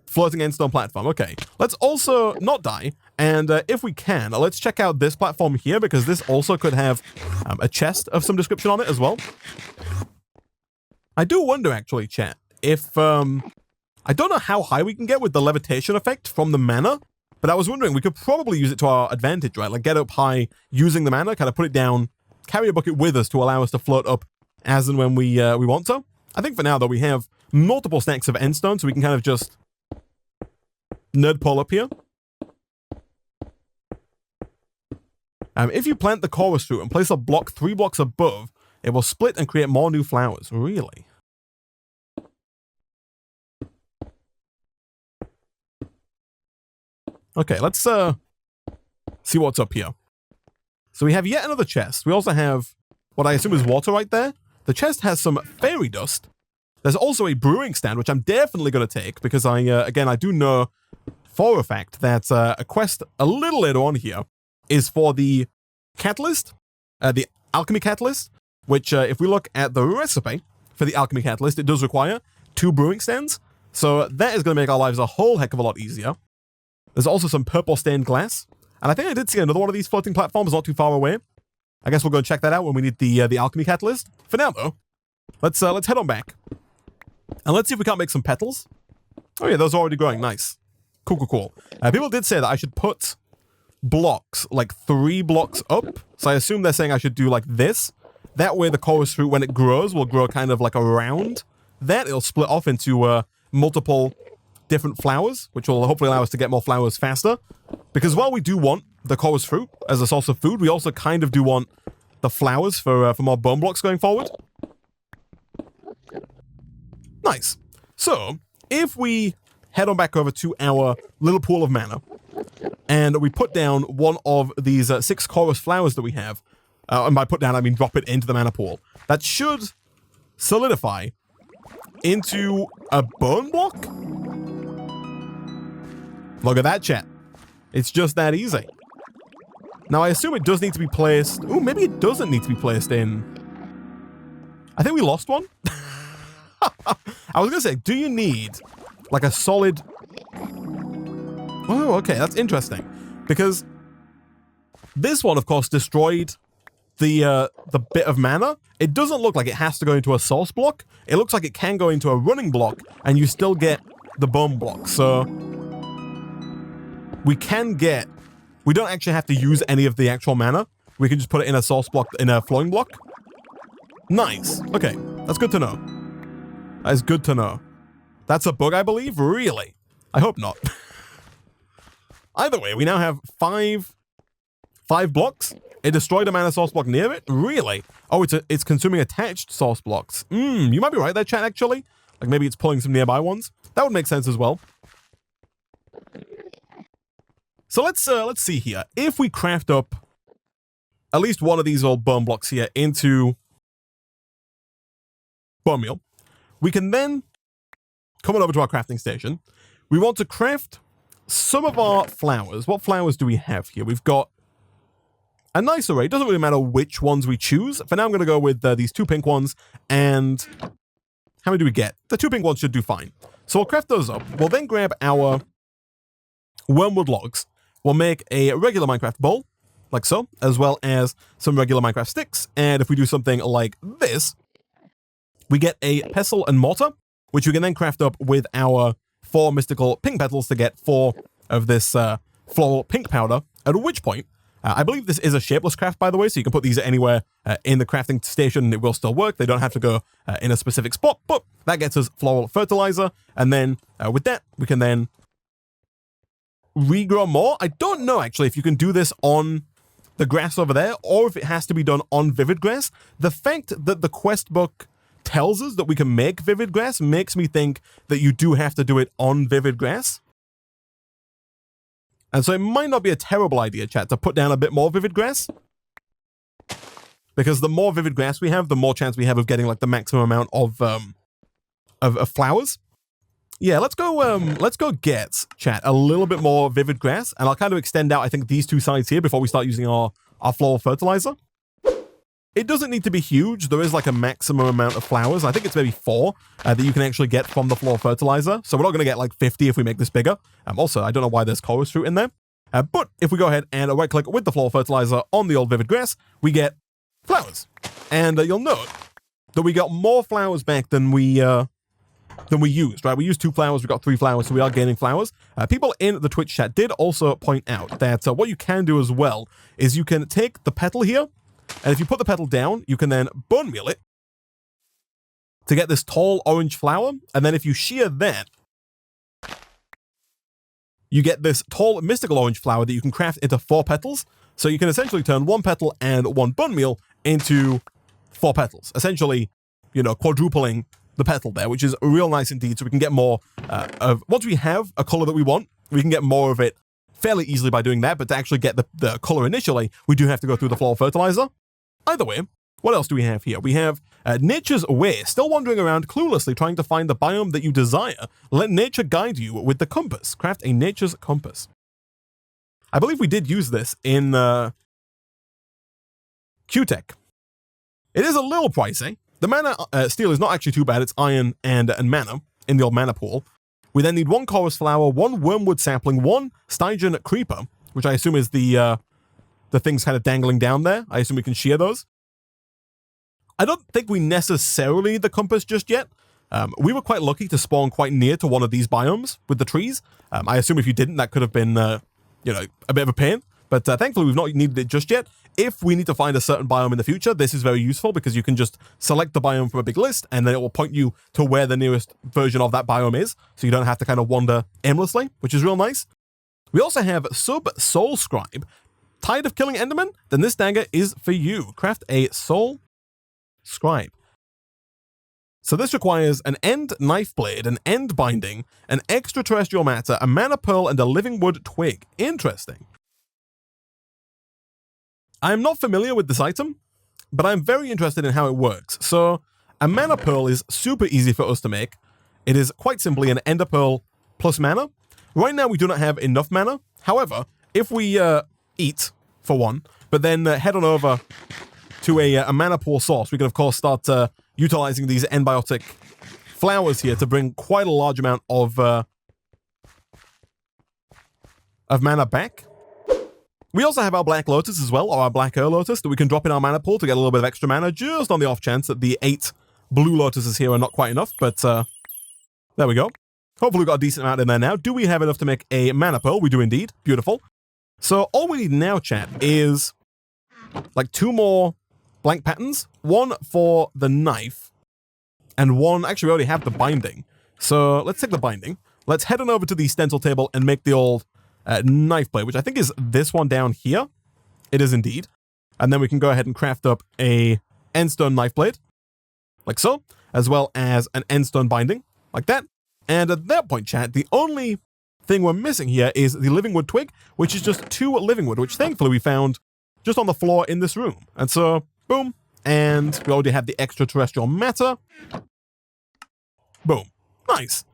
Speaker 1: floating endstone platform. Okay, let's also not die. And if we can, let's check out this platform here, because this also could have a chest of some description on it as well. I do wonder, actually, chat, if... I don't know how high we can get with the levitation effect from the mana, but I was wondering, we could probably use it to our advantage, right? Like, get up high using the mana, kind of put it down, carry a bucket with us to allow us to float up as and when we want to. I think for now, though, we have multiple stacks of endstone, so we can kind of just nerd pull up here. If you plant the chorus fruit and place a block 3 blocks above, it will split and create more new flowers. Really? Okay, let's see what's up here. So we have yet another chest. We also have what I assume is water right there. The chest has some fairy dust. There's also a brewing stand, which I'm definitely going to take, because again, I do know for a fact that a quest a little later on here is for the catalyst, the Alchemy Catalyst, which if we look at the recipe for the Alchemy Catalyst, it does require 2 brewing stands. So that is going to make our lives a whole heck of a lot easier. There's also some purple stained glass. And I think I did see another one of these floating platforms not too far away. I guess we'll go and check that out when we need the Alchemy Catalyst. For now, though, let's head on back. And let's see if we can't make some petals. Oh yeah, those are already growing. Nice. Cool, cool, cool. People did say that I should put blocks, like 3 blocks up. So I assume they're saying I should do like this. That way the chorus fruit, when it grows, will grow kind of like around that. It'll split off into multiple different flowers, which will hopefully allow us to get more flowers faster. Because while we do want the chorus fruit as a source of food, we also kind of do want the flowers for more bone blocks going forward. Nice. So, if we head on back over to our little pool of mana, and we put down one of these 6 chorus flowers that we have, and by put down, I mean drop it into the mana pool, that should solidify into a bone block? Look at that, chat. It's just that easy. Now, I assume it does need to be placed... Ooh, maybe it doesn't need to be placed in... I think we lost one. I was going to say, do you need like a solid... Oh, okay, that's interesting. Because this one, of course, destroyed the bit of mana. It doesn't look like it has to go into a source block. It looks like it can go into a running block, and you still get the bone block. So we can get... We don't actually have to use any of the actual mana. We can just put it in a source block, in a flowing block. Nice. Okay, that's good to know. That is good to know. That's a bug, I believe? Really? I hope not. Either way, we now have 5 blocks. It destroyed a mana source block near it? Really? Oh, it's consuming attached source blocks. You might be right there, chat, actually. Like maybe it's pulling some nearby ones. That would make sense as well. So let's see here. If we craft up at least one of these old bone blocks here into bone meal, we can then come on over to our crafting station. We want to craft some of our flowers. What flowers do we have here? We've got a nice array. It doesn't really matter which ones we choose. For now, I'm going to go with these 2 pink ones. And how many do we get? The 2 pink ones should do fine. So we'll craft those up. We'll then grab our wormwood logs. We'll make a regular Minecraft bowl. like so, as well as some regular Minecraft sticks. And if we do something like this, we get a pestle and mortar, which we can then craft up with our 4 mystical pink petals to get 4 of this floral pink powder, at which point, I believe this is a shapeless craft, by the way, so you can put these anywhere in the crafting station and it will still work. They don't have to go in a specific spot, but that gets us floral fertilizer, and then with that, we can then regrow more. I don't know, actually, if you can do this on the grass over there, or if it has to be done on vivid grass. The fact that the quest book tells us that we can make vivid grass makes me think that you do have to do it on vivid grass. And so it might not be a terrible idea, chat, to put down a bit more vivid grass. Because the more vivid grass we have, the more chance we have of getting like the maximum amount of flowers. Yeah, let's go get, chat, a little bit more vivid grass, and I'll kind of extend out, I think, these 2 sides here before we start using our floral fertilizer. It doesn't need to be huge. There is like a maximum amount of flowers. I think it's maybe 4 that you can actually get from the floral fertilizer. So we're not going to get like 50 if we make this bigger. Also, I don't know why there's chorus fruit in there. But if we go ahead and right click with the floral fertilizer on the old vivid grass, we get flowers. And you'll note that we got more flowers back than we used, right? We used 2 flowers, we got 3 flowers, so we are gaining flowers. People in the Twitch chat did also point out that what you can do as well is you can take the petal here, and if you put the petal down, you can then bone meal it to get this tall orange flower, and then if you shear that, you get this tall mystical orange flower that you can craft into 4 petals. So you can essentially turn 1 petal and 1 bone meal into 4 petals, essentially, you know, quadrupling the petal there, which is real nice indeed. So we can get more once we have a color that we want, we can get more of it fairly easily by doing that. But to actually get the color initially, we do have to go through the floral fertilizer. Either way, what else do we have here? We have Nature's Way, still wandering around cluelessly trying to find the biome that you desire. Let nature guide you with the compass. Craft a nature's compass. I believe we did use this in Q-Tech. It is a little pricey. The mana steel is not actually too bad. It's iron and mana in the old mana pool. We then need 1 chorus flower, 1 wormwood sapling, 1 Stygian creeper, which I assume is the things kind of dangling down there. I assume we can shear those. I don't think we necessarily need the compass just yet. We were quite lucky to spawn quite near to one of these biomes with the trees. I assume if you didn't, that could have been, you know, a bit of a pain. But thankfully, we've not needed it just yet. If we need to find a certain biome in the future, this is very useful because you can just select the biome from a big list and then it will point you to where the nearest version of that biome is. So you don't have to kind of wander aimlessly, which is real nice. We also have Soul Scribe. Tired of killing Enderman? Then this dagger is for you. Craft a Soul Scribe. So this requires an end knife blade, an end binding, an extraterrestrial matter, a mana pearl, and a living wood twig. Interesting. I am not familiar with this item, but I'm very interested in how it works. So a mana pearl is super easy for us to make. It is quite simply an ender pearl plus mana. Right now we do not have enough mana. However, if we eat for 1, but then head on over to a mana pool source, we can of course start utilizing these N-biotic flowers here to bring quite a large amount of mana back. We also have our Black Lotus as well, or our Black Lotus, that we can drop in our mana pool to get a little bit of extra mana, just on the off chance that the 8 blue lotuses here are not quite enough, but there we go. Hopefully we've got a decent amount in there now. Do we have enough to make a mana pearl? We do indeed. Beautiful. So all we need now, chat, is like 2 more blank patterns. 1 for the knife, and 1, actually we already have the binding. So let's take the binding. Let's head on over to the stencil table and make the old knife blade, which I think is this one down here. It is indeed. And then we can go ahead and craft up a endstone knife blade, like so, as well as an endstone binding, like that. And at that point, chat, the only thing we're missing here is the living wood twig, which is just 2 living wood, which thankfully we found just on the floor in this room. And so, boom, and we already have the extraterrestrial matter. Boom. Nice.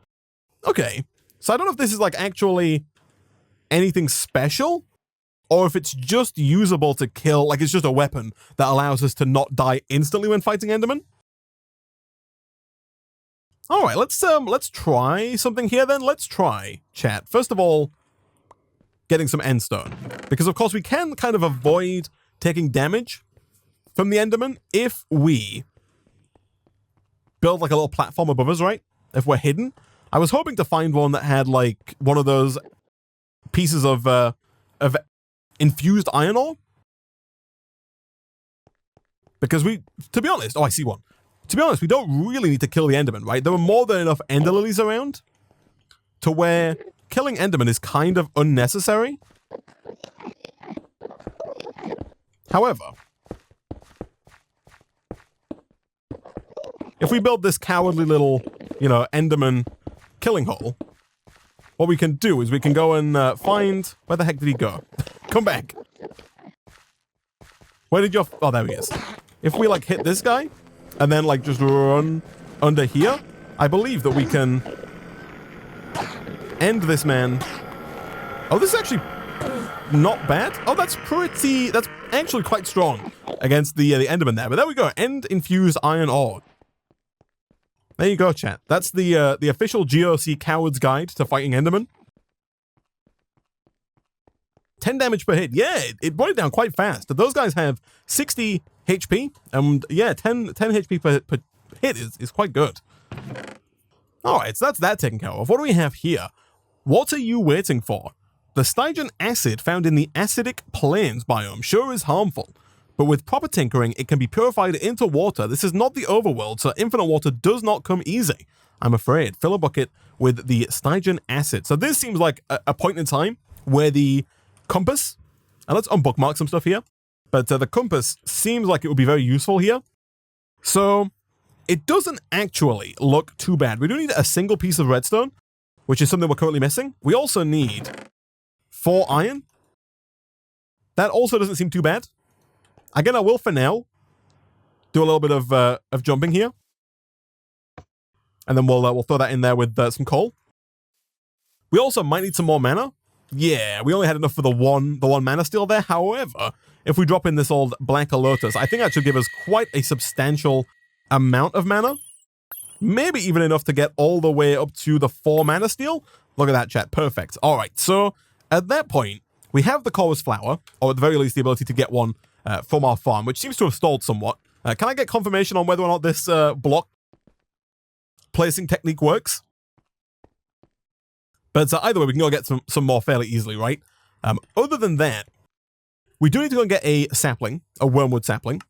Speaker 1: Okay. So I don't know if this is like actually anything special, or if it's just usable to kill, like it's just a weapon that allows us to not die instantly when fighting Enderman. All right, let's try something here then. Let's try, chat. First of all, getting some end stone. Because, of course, we can kind of avoid taking damage from the Enderman if we build like a little platform above us, right? If we're hidden. I was hoping to find one that had like one of those pieces of infused iron ore. Because to be honest, oh, I see one. To be honest, we don't really need to kill the Enderman, right? There are more than enough Ender Lilies around to where killing Enderman is kind of unnecessary. However, if we build this cowardly little, Enderman killing hole, what we can do is we can go and find... Where the heck did he go? Come back. Where did your... Oh, there he is. If we, like, hit this guy and then, like, just run under here, I believe that we can end this man. Oh, this is actually not bad. Oh, that's actually quite strong against the Enderman there. But there we go. End infused iron ore. There you go, chat. That's the official GOC Coward's Guide to fighting Enderman. 10 damage per hit. Yeah, it brought it down quite fast. Those guys have 60 HP, and yeah, 10 HP per hit is quite good. Alright, so that's that taken care of. What do we have here? What are you waiting for? The Stygian acid found in the acidic plains biome sure is harmful, but with proper tinkering, it can be purified into water. This is not the overworld, so infinite water does not come easy, I'm afraid. Fill a bucket with the Stygian acid. So this seems like a point in time where the compass, and let's unbookmark some stuff here, but the compass seems like it would be very useful here. So it doesn't actually look too bad. We do need a single piece of redstone, which is something we're currently missing. We also need 4 iron. That also doesn't seem too bad. Again, I will, for now, do a little bit of jumping here. And then we'll throw that in there with some coal. We also might need some more mana. Yeah, we only had enough for the one mana steal there. However, if we drop in this old Black Lotus, I think that should give us quite a substantial amount of mana. Maybe even enough to get all the way up to the 4 mana steal. Look at that, chat. Perfect. All right, so at that point, we have the Chorus Flower, or at the very least the ability to get one from our farm, which seems to have stalled somewhat. Can I get confirmation on whether or not this block placing technique works? But either way, we can go get some more fairly easily, right? Other than that, we do need to go and get a sapling, a wormwood sapling.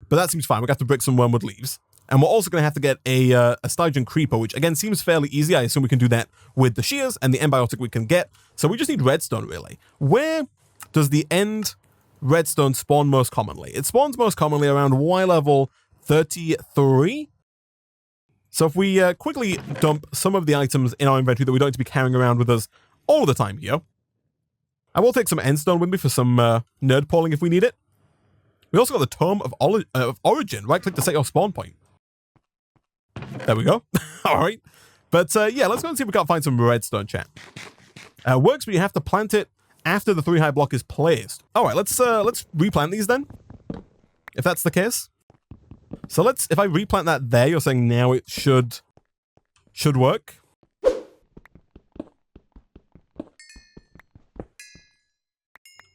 Speaker 1: But that seems fine. We're going to have to break some wormwood leaves. And we're also going to have to get a Stygian creeper, which again seems fairly easy. I assume we can do that with the shears and the embiotic we can get. So we just need redstone, really. Where does the end redstone spawn most commonly? It spawns most commonly around Y level 33. So if we quickly dump some of the items in our inventory that we don't need to be carrying around with us all the time here. I will take some endstone with me for some nerd polling if we need it. We also got the Tome of Origin. Right-click to set your spawn point. There we go. All right. But yeah, let's go and see if we can't find some redstone, chat. Works, but you have to plant it after the 3 high block is placed. All right, let's replant these then, if that's the case. So if I replant that there, you're saying now it should work.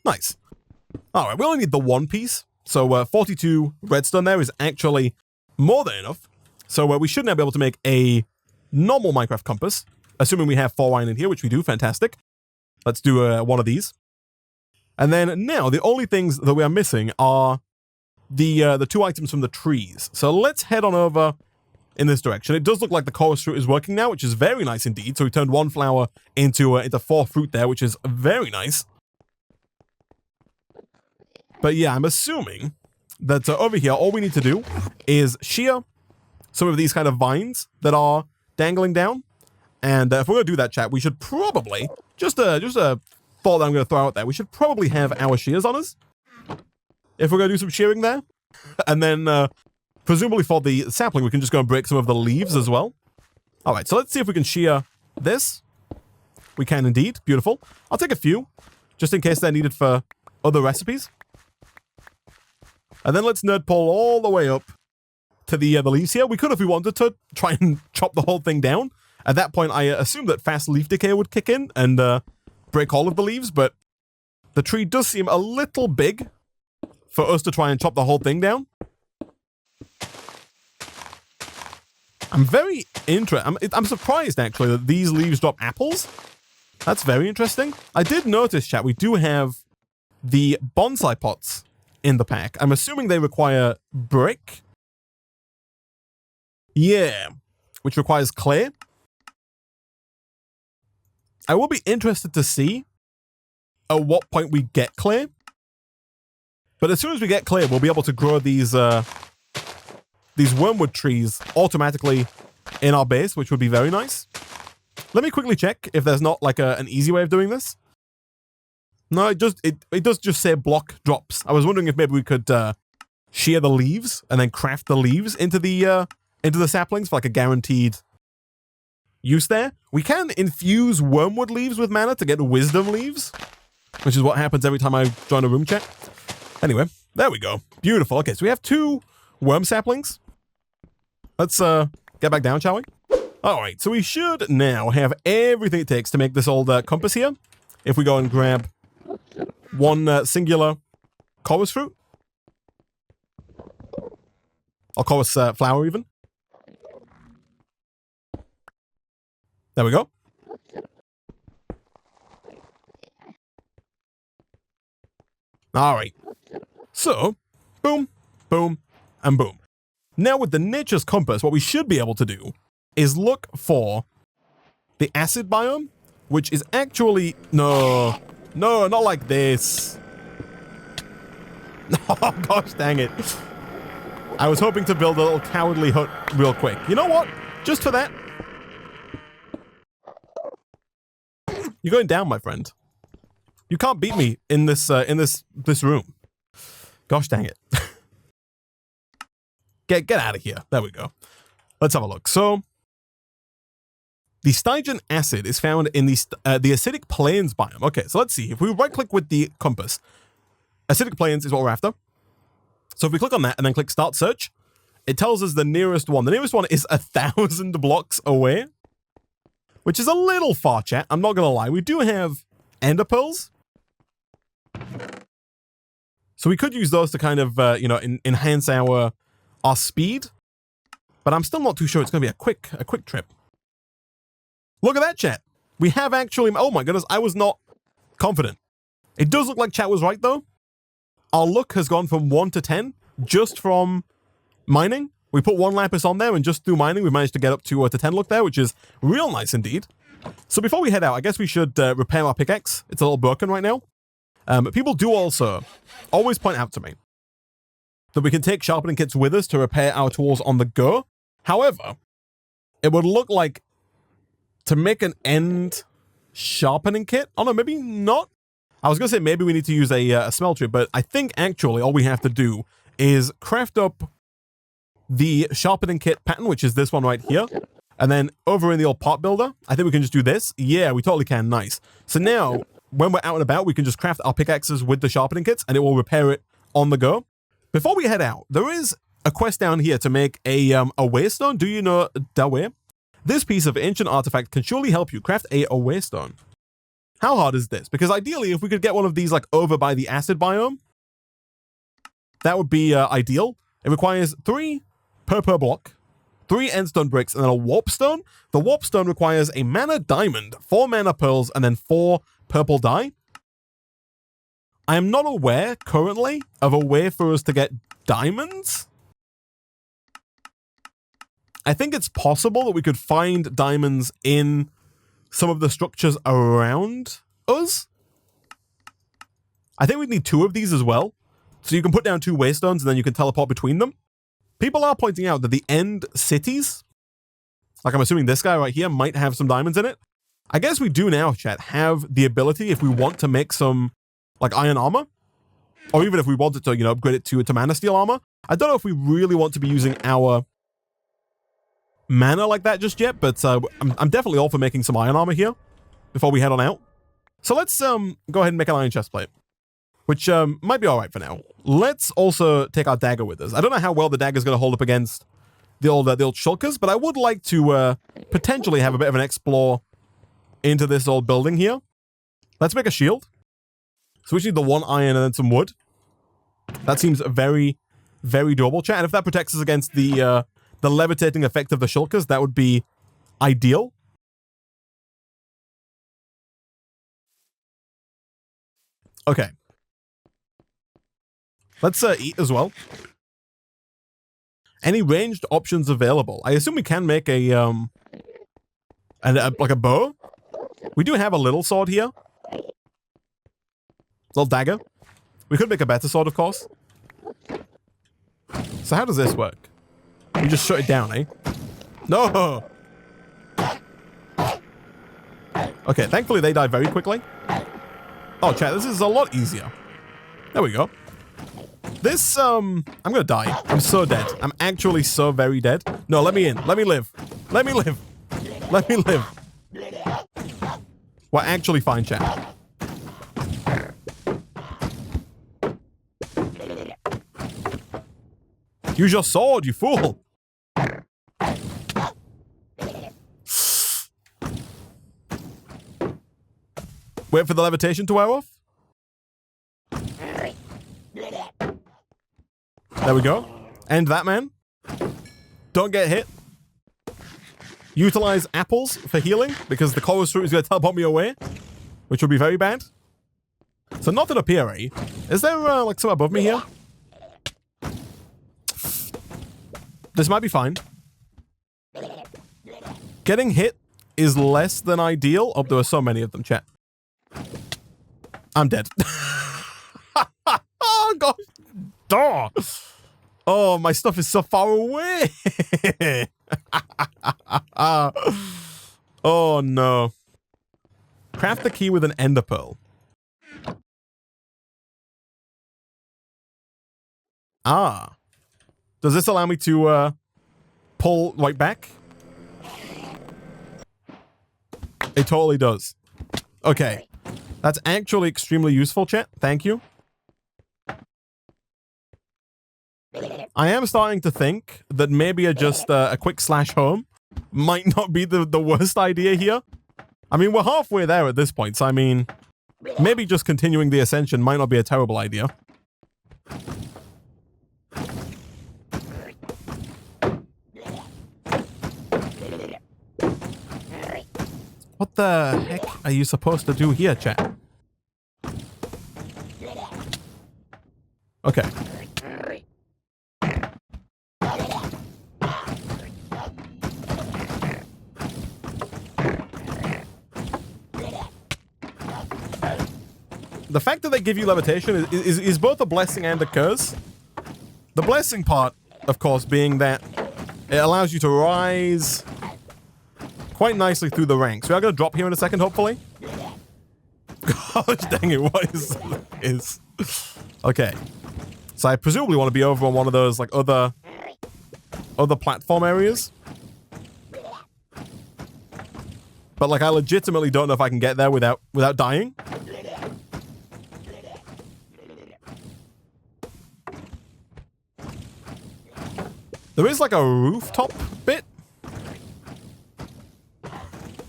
Speaker 1: Nice. All right, we only need the 1 piece. So 42 redstone there is actually more than enough. So we should now be able to make a normal Minecraft compass, assuming we have 4 iron in here, which we do. Fantastic. Let's do one of these. And then now the only things that we are missing are the 2 items from the trees. So let's head on over in this direction. It does look like the chorus fruit is working now, which is very nice indeed. So we turned 1 flower into 4 fruit there, which is very nice. But yeah, I'm assuming that over here, all we need to do is shear some of these kind of vines that are dangling down. And if we're going to do that, chat, we should probably, just a thought that I'm going to throw out there, we should probably have our shears on us. If we're going to do some shearing there. And then, presumably for the sapling, we can just go and break some of the leaves as well. All right, so let's see if we can shear this. We can indeed. Beautiful. I'll take a few, just in case they're needed for other recipes. And then let's nerd pull all the way up to the leaves here. We could, if we wanted to, try and chop the whole thing down. At that point, I assume that fast leaf decay would kick in and break all of the leaves, but the tree does seem a little big for us to try and chop the whole thing down. I'm very interested. I'm surprised, actually, that these leaves drop apples. That's very interesting. I did notice, chat, we do have the bonsai pots in the pack. I'm assuming they require brick. Yeah, which requires clay. I will be interested to see at what point we get clay. But as soon as we get clay, we'll be able to grow these wormwood trees automatically in our base, which would be very nice. Let me quickly check if there's not like an easy way of doing this. No, it does just say block drops. I was wondering if maybe we could shear the leaves and then craft the leaves into the saplings for like a guaranteed use there. We can infuse wormwood leaves with mana to get wisdom leaves, which is what happens every time I join a room chat. Anyway, there we go. Beautiful. Okay, so we have 2 worm saplings. Let's get back down, shall we? All right, so we should now have everything it takes to make this old compass here. If we go and grab one singular chorus fruit. Or chorus flower even. There we go. All right. So, boom, boom, and boom. Now with the nature's compass, what we should be able to do is look for the acid biome, which is actually... No, not like this. Oh, gosh, dang it. I was hoping to build a little cowardly hut real quick. You know what? Just for that. You're going down, my friend. You can't beat me in this room. Gosh dang it. Get out of here. There we go. Let's have a look. So, the Stygian acid is found in the acidic plains biome. Okay, so let's see. If we right-click with the compass, acidic plains is what we're after. So if we click on that and then click Start Search, it tells us the nearest one. The nearest one is 1,000 blocks away, which is a little far, chat. I'm not going to lie. We do have ender pearls. So we could use those to kind of, enhance our speed. But I'm still not too sure it's going to be a quick trip. Look at that, chat. We have actually... Oh my goodness, I was not confident. It does look like chat was right, though. Our luck has gone from 1 to 10 just from mining. We put 1 lapis on there, and just through mining, we managed to get up to 10 luck there, which is real nice indeed. So before we head out, I guess we should repair our pickaxe. It's a little broken right now. People do also always point out to me that we can take sharpening kits with us to repair our tools on the go. However, it would look like to make an end sharpening kit. Oh no, maybe not. I was going to say maybe we need to use a smelter, but I think actually all we have to do is craft up the sharpening kit pattern, which is this one right here. And then over in the old pot builder, I think we can just do this. Yeah, we totally can. Nice. So now, when we're out and about, we can just craft our pickaxes with the sharpening kits, and it will repair it on the go. Before we head out, there is a quest down here to make a waystone. Do you know that way? This piece of ancient artifact can surely help you craft a waystone. How hard is this? Because ideally, if we could get one of these like over by the acid biome, that would be ideal. It requires 3 per block, 3 endstone bricks, and then a warpstone. The warpstone requires a mana diamond, 4 mana pearls, and then 4 purple dye. I am not aware currently of a way for us to get diamonds. I think it's possible that we could find diamonds in some of the structures around us. I think we need 2 of these as well. So you can put down 2 waystones and then you can teleport between them. People are pointing out that the end cities, like I'm assuming this guy right here, might have some diamonds in it. I guess we do now, chat, have the ability if we want to make some like iron armor. Or even if we wanted to, upgrade it to mana steel armor. I don't know if we really want to be using our mana like that just yet, but I'm definitely all for making some iron armor here before we head on out. So let's go ahead and make an iron chest plate, which might be all right for now. Let's also take our dagger with us. I don't know how well the dagger is going to hold up against the old shulkers, but I would like to potentially have a bit of an explore into this old building here. Let's make a shield. So we just need the 1 iron and then some wood. That seems very, very doable, chat. And if that protects us against the levitating effect of the shulkers, that would be ideal. Okay. Let's eat as well. Any ranged options available? I assume we can make a like a bow. We do have a little sword here. Little dagger. We could make a better sword, of course. So how does this work? You just shut it down, eh? No! Okay, thankfully they die very quickly. Oh, chat, this is a lot easier. There we go. This, I'm gonna die. I'm so dead. I'm actually so very dead. No, let me in. Let me live. Let me live. Let me live. We're actually fine, chat. Use your sword, you fool. Wait for the levitation to wear off. There we go. End that, man. Don't get hit. Utilize apples for healing, because the chorus fruit is going to teleport me away, which would be very bad. So nothing up here, eh? Is there, like, something above me here? This might be fine. Getting hit is less than ideal. Oh, there are so many of them, chat. I'm dead. Oh, gosh. Duh. Oh, my stuff is so far away. Oh, no. Craft the key with an ender pearl. Ah. Does this allow me to pull right back? It totally does. Okay. That's actually extremely useful, chat. Thank you. I am starting to think that maybe just a quick slash home might not be the worst idea here. I mean, we're halfway there at this point, so I mean, maybe just continuing the ascension might not be a terrible idea. What the heck are you supposed to do here, chat? Okay. The fact that they give you levitation is both a blessing and a curse. The blessing part, of course, being that it allows you to rise quite nicely through the ranks. We are going to drop here in a second, hopefully. Gosh dang it, what is... Okay. So I presumably want to be over on one of those, like, other platform areas. But, like, I legitimately don't know if I can get there without dying. There is, like, a rooftop bit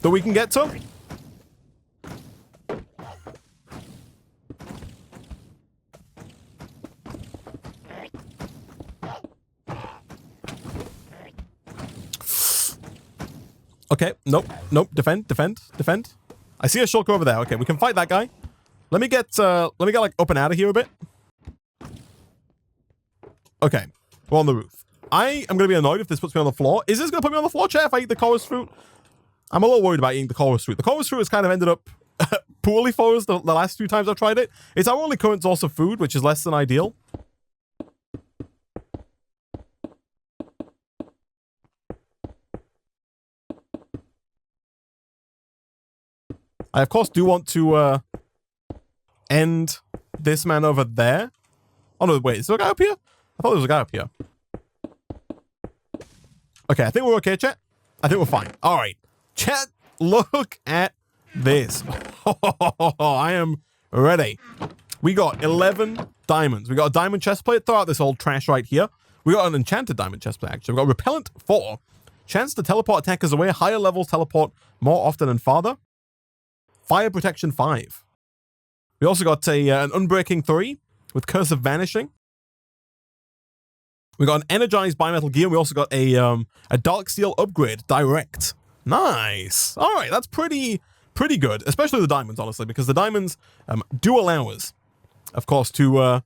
Speaker 1: that we can get to. Okay, nope, defend. I see a shulker over there. Okay, we can fight that guy. Let me get like up and out of here a bit. Okay, we're on the roof. I am going to be annoyed if this puts me on the floor. Is this going to put me on the floor, chat, if I eat the chorus fruit? I'm a little worried about eating the chorus fruit. The chorus fruit has kind of ended up poorly for us the last few times I've tried it. It's our only current source of food, which is less than ideal. I, of course, do want to end this man over there. Oh, no, wait. Is there a guy up here? I thought there was a guy up here. Okay, I think we're okay, chat. I think we're fine. All right. Chat, look at this. I am ready. We got 11 diamonds. We got a diamond chestplate. Throw out this old trash right here. We got an enchanted diamond chestplate, actually. We got repellent 4. Chance to teleport attackers away. Higher levels teleport more often and farther. Fire protection 5. We also got an Unbreaking 3 with Curse of Vanishing. We got an Energized Bimetal Gear. We also got a Dark Steel upgrade direct. Nice. All right, that's pretty good, especially the diamonds, honestly, because the diamonds do allow us, of course, to...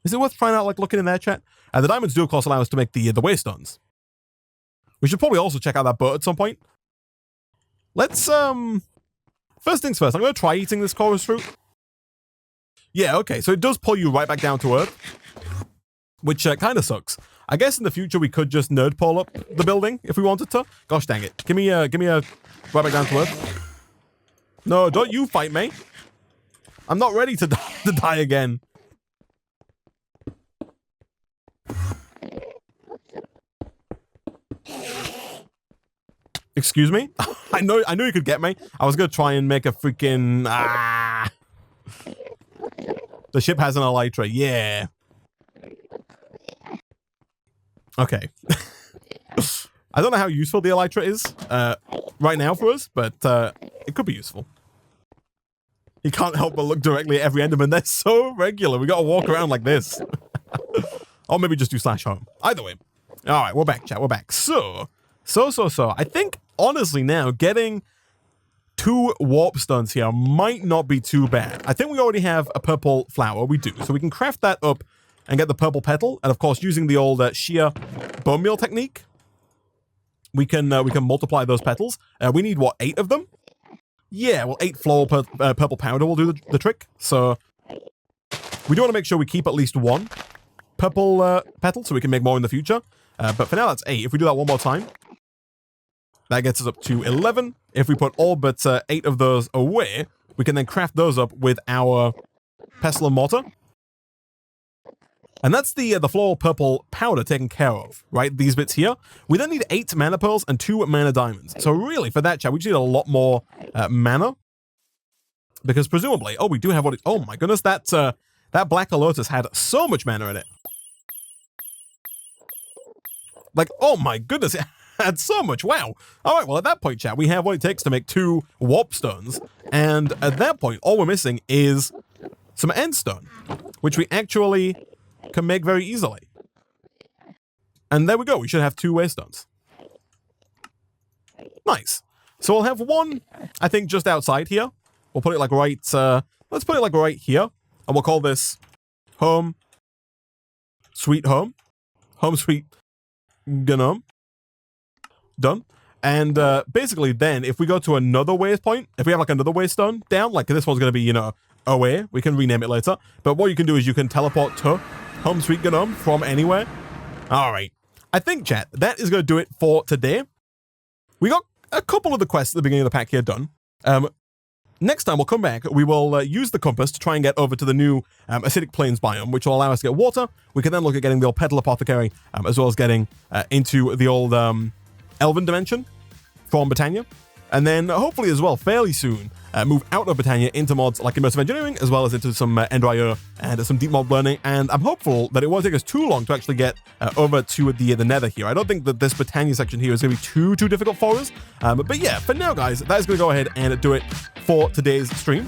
Speaker 1: is it worth trying out, like, looking in their chat? The diamonds do, of course, allow us to make the waystones. We should probably also check out that boat at some point. Let's, first things first, I'm going to try eating this chorus fruit. Yeah, okay, so it does pull you right back down to earth, which kind of sucks. I guess in the future we could just nerd pull up the building if we wanted to. Gosh dang it. Give me a right back down to earth. No, don't you fight me. I'm not ready to die again. Excuse me? I knew you could get me. I was gonna try and make a freaking The ship has an Elytra. Yeah. Okay. I don't know how useful the Elytra is right now for us, but it could be useful. You can't help but look directly at every Enderman. They're so regular. We gotta walk around like this. Or maybe just do /home. Either way. All right, we're back, chat. We're back. So. I think, honestly, now getting 2 warp stones here might not be too bad. I think we already have a purple flower. We do. So we can craft that up and get the purple petal. And, of course, using the old shear bone meal technique, we can multiply those petals. We need, what, 8 of them? Yeah, well, 8 floral purple powder will do the trick. So we do want to make sure we keep at least 1 purple petal so we can make more in the future. But for now, that's 8. If we do that one more time, that gets us up to 11. If we put all but 8 of those away, we can then craft those up with our pestle and mortar. And that's the floral purple powder taken care of, right? These bits here. We then need 8 mana pearls and 2 mana diamonds. So really, for that, chat, we just need a lot more mana. Because presumably... Oh, we do have what... Oh my goodness, that Black Lotus had so much mana in it. Like, oh my goodness, it had so much. Wow. All right, well, at that point, chat, we have what it takes to make 2 warp stones. And at that point, all we're missing is some end stone, which we actually can make very easily. And there we go. We should have 2 waystones. Nice. So we'll have 1, I think, just outside here. We'll put it like right, let's put it like right here. And we'll call this Home Sweet Home. Home Sweet Gnome. Done. And basically then, if we go to another waypoint, if we have like another waystone down, like this one's going to be, you know, away, we can rename it later. But what you can do is you can teleport to Home Sweet Gnome from anywhere. All right. I think, chat, that is going to do it for today. We got a couple of the quests at the beginning of the pack here done. Next time we'll come back, we will use the compass to try and get over to the new acidic plains biome, which will allow us to get water. We can then look at getting the old petal apothecary, as well as getting into the old elven dimension from Britannia. And then hopefully as well, fairly soon, move out of Britannia into mods like Immersive Engineering, as well as into some Ender and some deep mob learning. And I'm hopeful that it won't take us too long to actually get over to the nether here. I don't think that this Britannia section here is going to be too difficult for us. But yeah, for now, guys, that is going to go ahead and do it for today's stream.